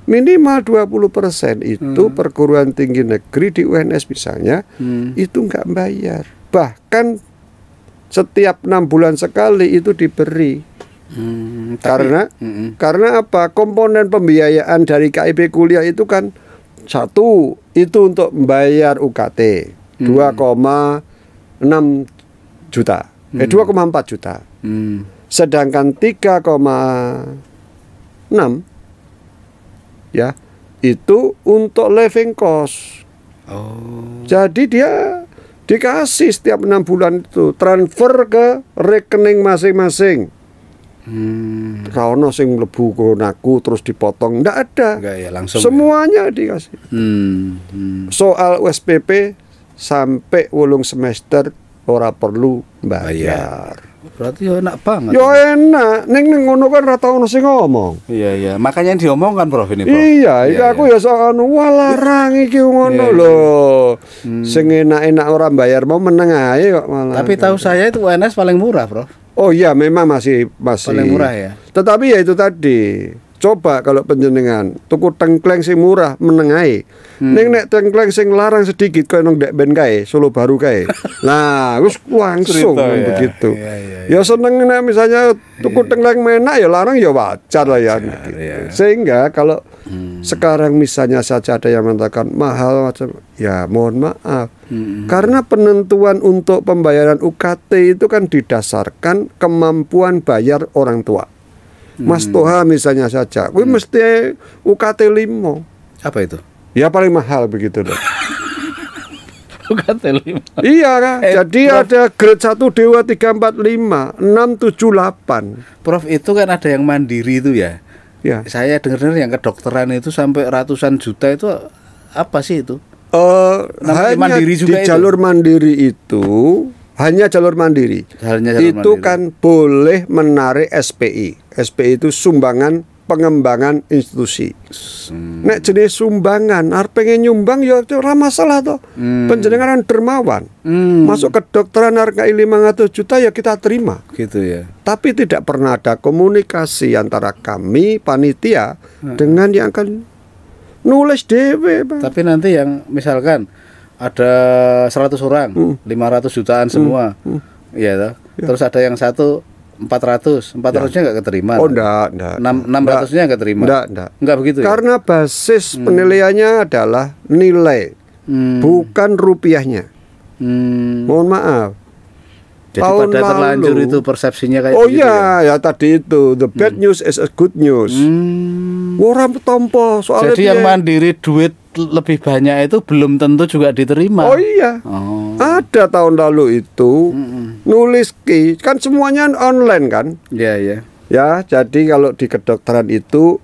minimal 20% itu perguruan tinggi negeri di UNS misalnya itu enggak bayar. Bahkan setiap 6 bulan sekali itu diberi. Karena apa? Komponen pembiayaan dari KIP kuliah itu kan satu itu untuk membayar UKT 2,6 juta, 2,4 juta. Sedangkan 3,6 ya itu untuk living cost. Jadi dia dikasih setiap 6 bulan itu transfer ke rekening masing-masing. Rano sing mlebu konaku terus dipotong, ndak ada. Enggak ya, langsung semuanya dikasih. Soal USPP sampai 8 semester ora perlu bayar. Berarti ya enak banget. Ya enak, ning ngono kan ora tau ono sing ngomong. Iya, makanya yang diomongkan Prof ini, Prof. Iya, aku ya soal walarang iki ngono lho. Sing enak-enak ora bayar mau meneng ae kok malah. Tapi tahu saya itu UNS paling murah, Prof. Oh iya, memang masih paling murah ya. Tetapi ya itu tadi, coba kalau panjenengan tuku tengkleng sing murah menengahi. Ning nek tengkleng sing larang sedikit koyo nang Dek Ben kae, Solo Baru kae. Nah, wis langsung Cerita, ya. begitu. Ya. Ya seneng nek misalnya tuku tengkleng menak ya larang ya wajar lah ya. Gitu. Ya. Sehingga kalau sekarang misalnya saja ada yang mengatakan mahal macam, ya mohon maaf. Karena penentuan untuk pembayaran UKT itu kan didasarkan kemampuan bayar orang tua. Mas Toha misalnya saja, kuwi mesti UKT 5. Apa itu? Ya paling mahal begitu loh. UKT 5. Iya kan? Jadi Prof, ada grade 1 Dewa 3, 4, 5, 6, 7, 8. Prof, itu kan ada yang mandiri itu ya. Ya. Saya dengar yang kedokteran itu sampai ratusan juta itu apa sih itu? Hanya mandiri juga di jalur mandiri itu hanya jalur mandiri. Itu mandiri. kan boleh menarik SPI. SPI itu sumbangan pengembangan institusi. Nek jenis sumbangan, arep pengen nyumbang ya ora masalah toh. Panjenengan dermawan. Masuk kedokteran harga 500 juta ya kita terima. Gitu ya. Tapi tidak pernah ada komunikasi antara kami panitia dengan yang akan nulis dewe, Pak. Tapi nanti yang misalkan ada 100 orang, 500 jutaan semua. Iya toh. Terus ada yang satu 400-nya nggak keterima. Oh enggak. 600-nya nggak terima. Enggak begitu ya? Karena basis penilaiannya adalah nilai, bukan rupiahnya. Mohon maaf. Jadi pada terlanjur itu persepsinya kayak oh gitu ya tadi itu the bad news is a good news. Orang tompo soalnya jadi yang mandiri duit lebih banyak itu belum tentu juga diterima. Oh iya. Ada tahun lalu itu nulis kan semuanya online kan? Iya. Ya, jadi kalau di kedokteran itu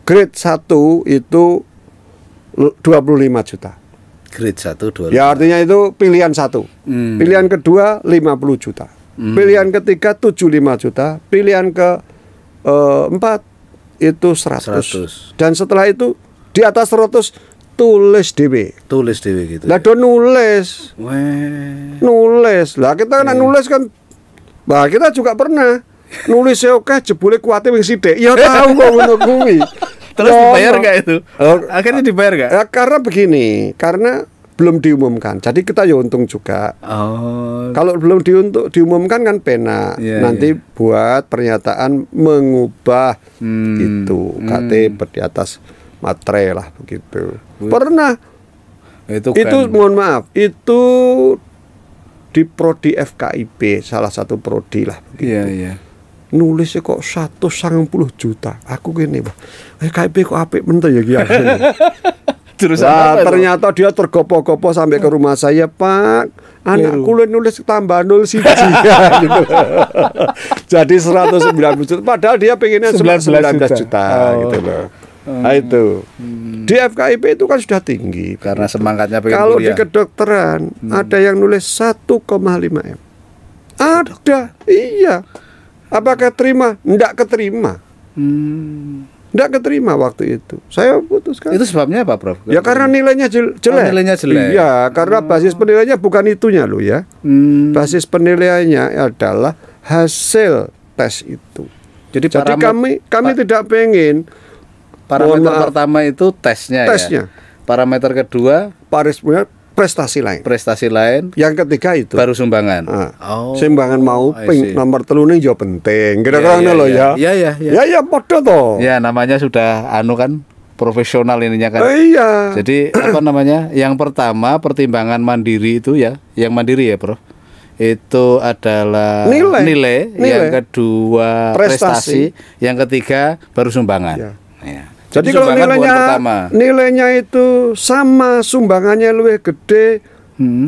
grade 1 itu 25 juta. Grade 1 25. Ya artinya itu pilihan 1. Pilihan kedua 50 juta. Pilihan ketiga 75 juta. Pilihan ke 4 itu 100. Dan setelah itu di atas 100 tulis DW gitu. Lah do nulis. Nulis. Lah kita kan nulis kan. Nah, kita juga pernah nulis oke jebule kuwate wing sithik. Ya tahu kok ngono kuwi. Terus dibayar enggak itu? Akhirnya dibayar enggak? Ya, karena begini, karena belum diumumkan. Jadi kita ya untung juga. Kalau belum diumumkan kan pena. Nanti buat pernyataan mengubah itu KT di atas materai lah begitu. Pernah itu mohon maaf itu di prodi FKIP salah satu prodi lah begitu. Iya. Nulisnya kok 190 juta. Aku gini, FKIP kok apik meneh ya ki. Ternyata dia tergopoh-gopoh sampai ke rumah saya, Pak. Anakku nulis tambah 0 siji. Jadi 190 juta. Padahal dia pengennya 19 juta gitu loh. Nah itu di FKIP itu kan sudah tinggi karena semangatnya pengen kalau kuliah. Di kedokteran ada yang nulis 1,5 M. Ada, iya. Apakah terima? Enggak keterima. Enggak keterima waktu itu. Saya putuskan. Itu sebabnya apa, Prof? Ya karena nilainya jelek. Nilainya jelek. Iya, karena basis penilaiannya bukan itunya loh ya. Basis penilaiannya adalah hasil tes itu. Jadi kami tidak pengen. Parameter pertama itu tesnya. Parameter kedua prestasi lain. Yang ketiga itu baru sumbangan. Sumbangan mau nomor 3 ning yo penting. Kira-kira ngono lho ya. Ya padha to. Ya namanya sudah kan profesional ininya kan. Iya. Jadi apa namanya? Yang pertama pertimbangan mandiri itu ya, yang mandiri ya, Prof. Itu adalah nilai. Yang kedua prestasi, yang ketiga baru sumbangan. Ya. Jadi kalau nilainya itu sama sumbangannya luwih gede,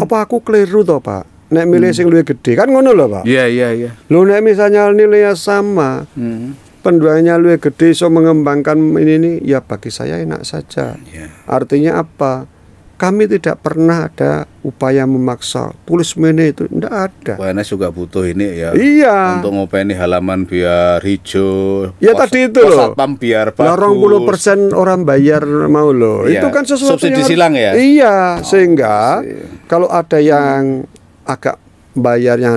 apa aku keliru toh, Pak? Nek milih sing luwih gede kan ngono lho, Pak. Iya. Lho nek misalnya nilainya sama, penjualannya luwih gede so mengembangkan ini ya bagi saya enak saja. Artinya apa? Kami tidak pernah ada upaya memaksa tulis mene itu, tidak ada. PNS juga butuh ini ya. Iya. Untuk ngopeni halaman biar hijau. Ya tadi itu loh. Satpam biar bagus. 20% orang bayar mau loh. Iya. Itu kan sesuatu subsidi yang silang ya. Iya, sehingga kalau ada yang agak bayarnya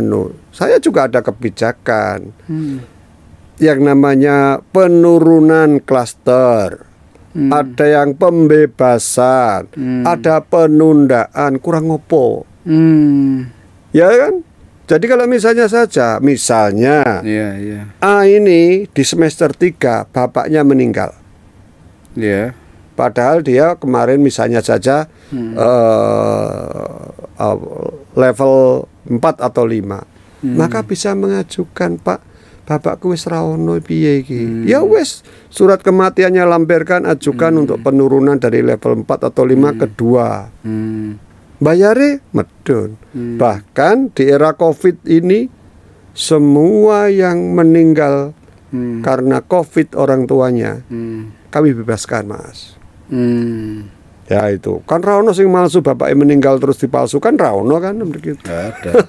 saya juga ada kebijakan yang namanya penurunan klaster, ada yang pembebasan, ada penundaan, kurang ngopo. Ya kan? Jadi kalau misalnya ini di semester 3 bapaknya meninggal. Padahal dia kemarin misalnya saja level 4 atau 5. Maka bisa mengajukan, Pak, bapakku wis ra ono piye iki. Ya wis, surat kematiannya lampirkan, ajukan untuk penurunan dari level 4 atau 5 ke 2. Bayare medun. Bahkan di era Covid ini semua yang meninggal karena Covid orang tuanya kami bebaskan, Mas. Ya itu kan ra ono sing palsu, bapaknya meninggal terus dipalsukan, ra ono kan begitu. Ada.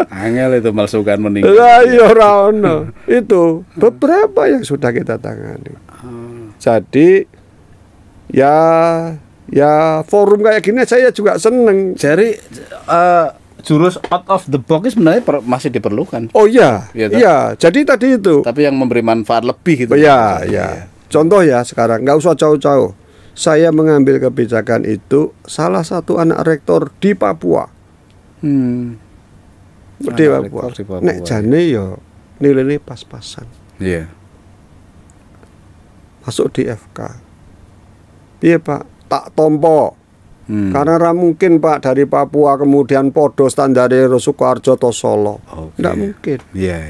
Angel itu malsukan meninggal. Lah iya ra ono. Itu beberapa yang sudah kita tangani. Jadi ya forum kayak gini saya juga seneng. Jadi jurus out of the box sebenarnya masih diperlukan. Oh iya, iya. Jadi tadi itu. Tapi yang memberi manfaat lebih gitu. Ya. Contoh ya sekarang, nggak usah jauh-jauh. Saya mengambil kebijakan itu salah satu anak rektor di Papua. Di Papua. Nek jane yo nilainya pas-pasan. Iya. Masuk di FK. Iya Pak. Tak tompo. Karena ra mungkin Pak dari Papua kemudian podo standar Sukoharjo atau Solo. Nggak mungkin. Iya.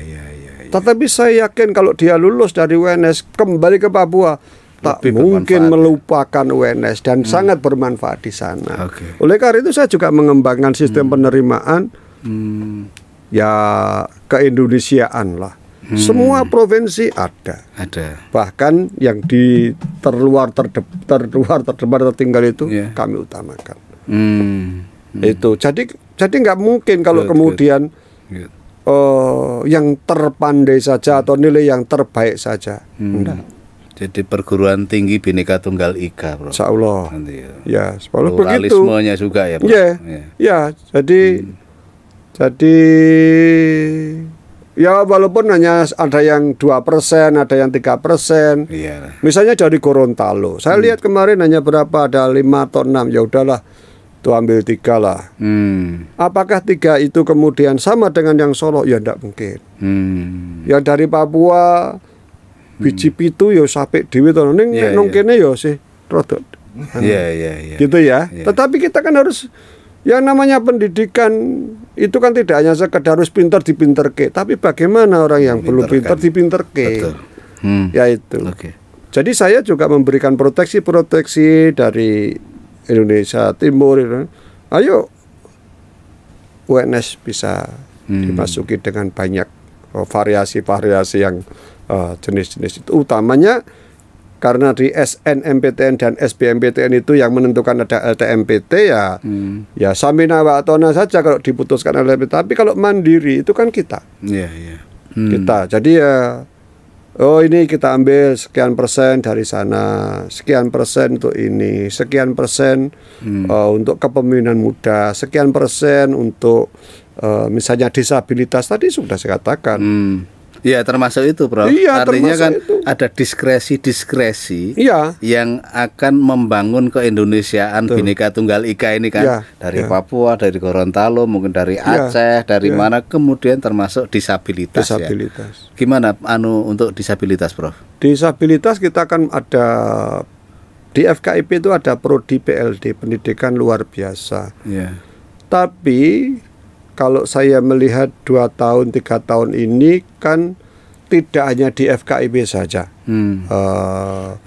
Tetapi saya yakin kalau dia lulus dari UNS kembali ke Papua tak mungkin melupakan UNS dan sangat bermanfaat di sana. Oleh karena itu saya juga mengembangkan sistem penerimaan ya keindonesiaan lah. Semua provinsi ada. Bahkan yang di terluar tertinggal itu kami utamakan. Itu jadi nggak mungkin kalau kemudian yang terpandai saja atau nilai yang terbaik saja. Enggak. Jadi perguruan tinggi Bhinneka Tunggal Ika, Bro. Insya Allah. Ya, pluralismenya juga ya, Bro. Ya, jadi ya walaupun hanya ada yang 2%, ada yang 3%. Misalnya dari Gorontalo, saya lihat kemarin hanya berapa, ada 5 atau 6. Ya udahlah, itu ambil 3 lah. Apakah 3 itu kemudian sama dengan yang Solo? Ya tidak mungkin. Yang dari Papua biji pitu ya sampai dewi to ning nang kene ya sih rodok. Gitu ya. Tetapi kita kan harus yang namanya pendidikan itu kan tidak hanya sekedar harus pintar dipinterke, tapi bagaimana orang yang belum pintar dipinterke. Ya itu. Jadi saya juga memberikan proteksi dari Indonesia Timur. Ayo UNS bisa dimasuki dengan banyak variasi-variasi yang jenis-jenis itu, utamanya karena di SNMPTN dan SBMPTN itu yang menentukan ada LTMPT ya samina wa atona saja kalau diputuskan LTMPT. Tapi kalau mandiri itu kan kita. Kita. Jadi ya ini kita ambil sekian persen dari sana, sekian persen untuk ini, sekian persen untuk kepemimpinan muda, sekian persen untuk misalnya disabilitas tadi sudah saya katakan. Ya termasuk itu, Bro. Artinya kan itu ada diskresi yang akan membangun keindonesiaan Bhinneka Tunggal Ika ini kan dari Papua, dari Gorontalo, mungkin dari Aceh, dari mana, kemudian termasuk disabilitas. Gimana untuk disabilitas, Prof? Disabilitas kita kan ada di FKIP itu ada prodi PLD, pendidikan luar biasa. Tapi kalau saya melihat 2 tahun 3 tahun ini kan tidak hanya di FKIP saja.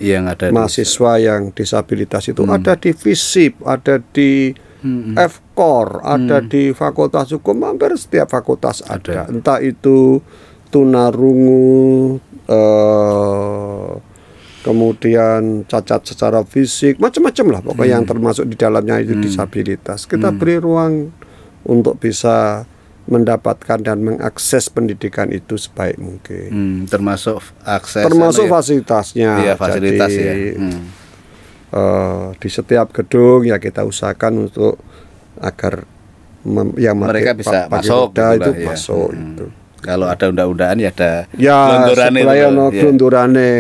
Yang ada mahasiswa yang disabilitas itu ada di FISIP, ada di FKOR, ada di Fakultas Hukum, hampir setiap fakultas ada. Entah itu tunarungu, kemudian cacat secara fisik, macam-macam lah pokoknya yang termasuk di dalamnya itu disabilitas. Kita beri ruang untuk bisa mendapatkan dan mengakses pendidikan itu sebaik mungkin. Termasuk akses, termasuk fasilitasnya. Fasilitas. Jadi, di setiap gedung ya kita usahakan untuk agar yang mereka bisa masuk itu ya. Masuk itu. Kalau ada undang-undangan ya ada glondorane glondorane.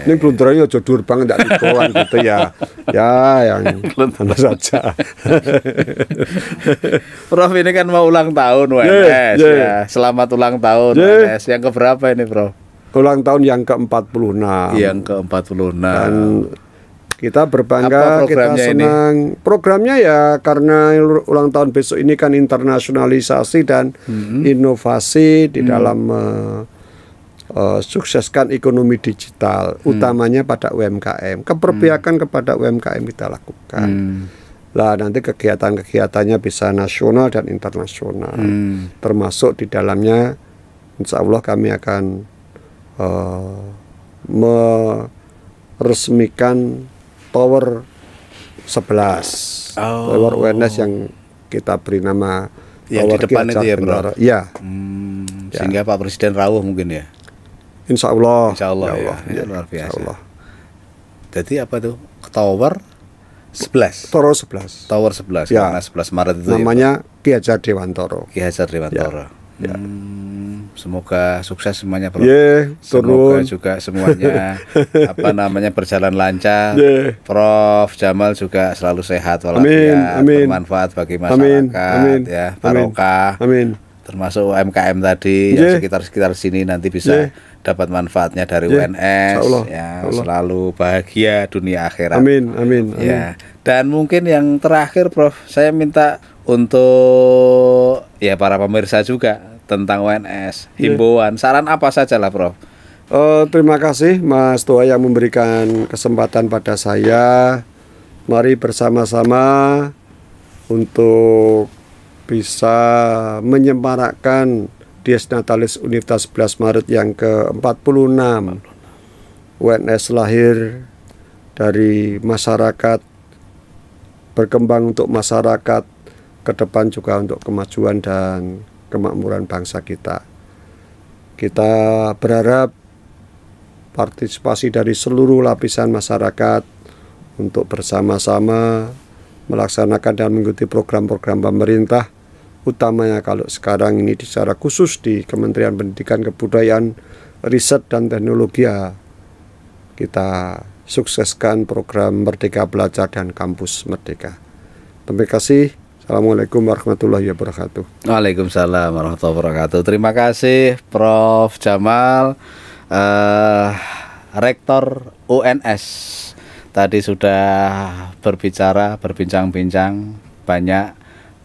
Ini glondorane aja dur banget ndak digowan gitu ya. Ya yang mana saja. Prof ini kan mau ulang tahun UNS ya. Selamat ulang tahun UNS. Yang keberapa ini, Prof? Ulang tahun yang ke-46. Yang ke-46. Dan kita berbangga, kita senang. Programnya ya karena ulang tahun besok ini kan internasionalisasi dan inovasi di dalam sukseskan ekonomi digital, utamanya pada UMKM. Keberpihakan kepada UMKM kita lakukan. Lah nanti kegiatan-kegiatannya bisa nasional dan internasional. Termasuk di dalamnya insya Allah kami akan meresmikan Tower 11, Tower UNS yang kita beri nama yang Tower di depan itu ya, Bro? Ya. Sehingga Pak Presiden rawuh mungkin ya? Insya Allah. Insya Allah ya, luar biasa. Insya Allah. Jadi apa tuh? Tower 11? Tower 11. Tower 11, ya. Karena 11 Maret itu namanya Ki Hajar Dewantara. Ki Hajar Dewantara. Ya. Semoga sukses semuanya, Bro. Semoga juga semuanya berjalan lancar. Prof Jamal juga selalu sehat walafiat, bermanfaat bagi masyarakat, ya, barokah. Termasuk UMKM tadi yang sekitar sini nanti bisa dapat manfaatnya dari UNS, ya, selalu bahagia dunia akhirat. Amin. Ya. Dan mungkin yang terakhir, Prof, saya minta untuk ya para pemirsa juga tentang UNS, himbauan, saran apa saja lah, Prof. Terima kasih Mas Tua yang memberikan kesempatan pada saya. Mari bersama-sama untuk bisa menyemarakkan Dies Natalis Universitas 11 Maret yang ke-46. UNS lahir dari masyarakat, berkembang untuk masyarakat, ke depan juga untuk kemajuan dan kemakmuran bangsa kita. Kita berharap partisipasi dari seluruh lapisan masyarakat untuk bersama-sama melaksanakan dan mengikuti program-program pemerintah, utamanya kalau sekarang ini secara khusus di Kementerian Pendidikan Kebudayaan, Riset dan Teknologi. Kita sukseskan program Merdeka Belajar dan Kampus Merdeka. Terima kasih. Assalamualaikum warahmatullahi wabarakatuh. Waalaikumsalam warahmatullahi wabarakatuh. Terima kasih Prof Jamal, Rektor UNS. Tadi sudah berbincang-bincang banyak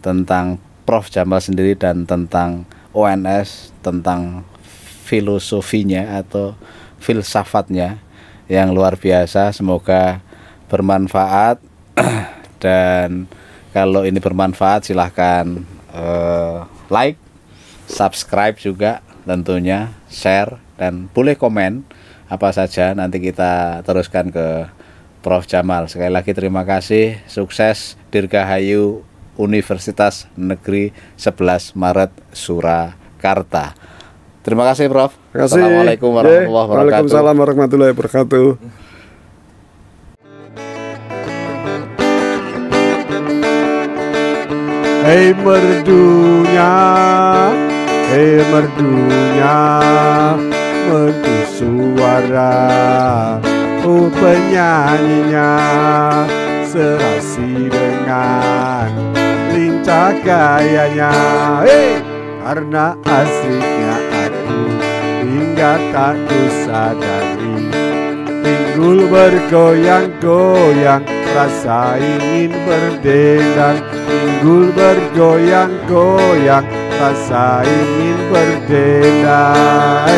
tentang Prof Jamal sendiri dan tentang UNS, tentang filosofinya atau filsafatnya yang luar biasa. Semoga bermanfaat dan kalau ini bermanfaat silahkan like, subscribe juga tentunya, share, dan boleh komen apa saja. Nanti kita teruskan ke Prof Jamal. Sekali lagi terima kasih, sukses Dirgahayu Universitas Negeri 11 Maret Surakarta. Terima kasih, Prof. Terima kasih. Assalamualaikum warahmatullahi wabarakatuh. Waalaikumsalam warahmatullahi wabarakatuh. Hei merdunya, merdu suara, penyanyinya serasi dengan lincah gayanya. Karena asiknya aku hingga tak kusadari, pinggul bergoyang-goyang, rasa ingin berdendang. Pinggul bergoyang-goyang, rasa ingin berdendang.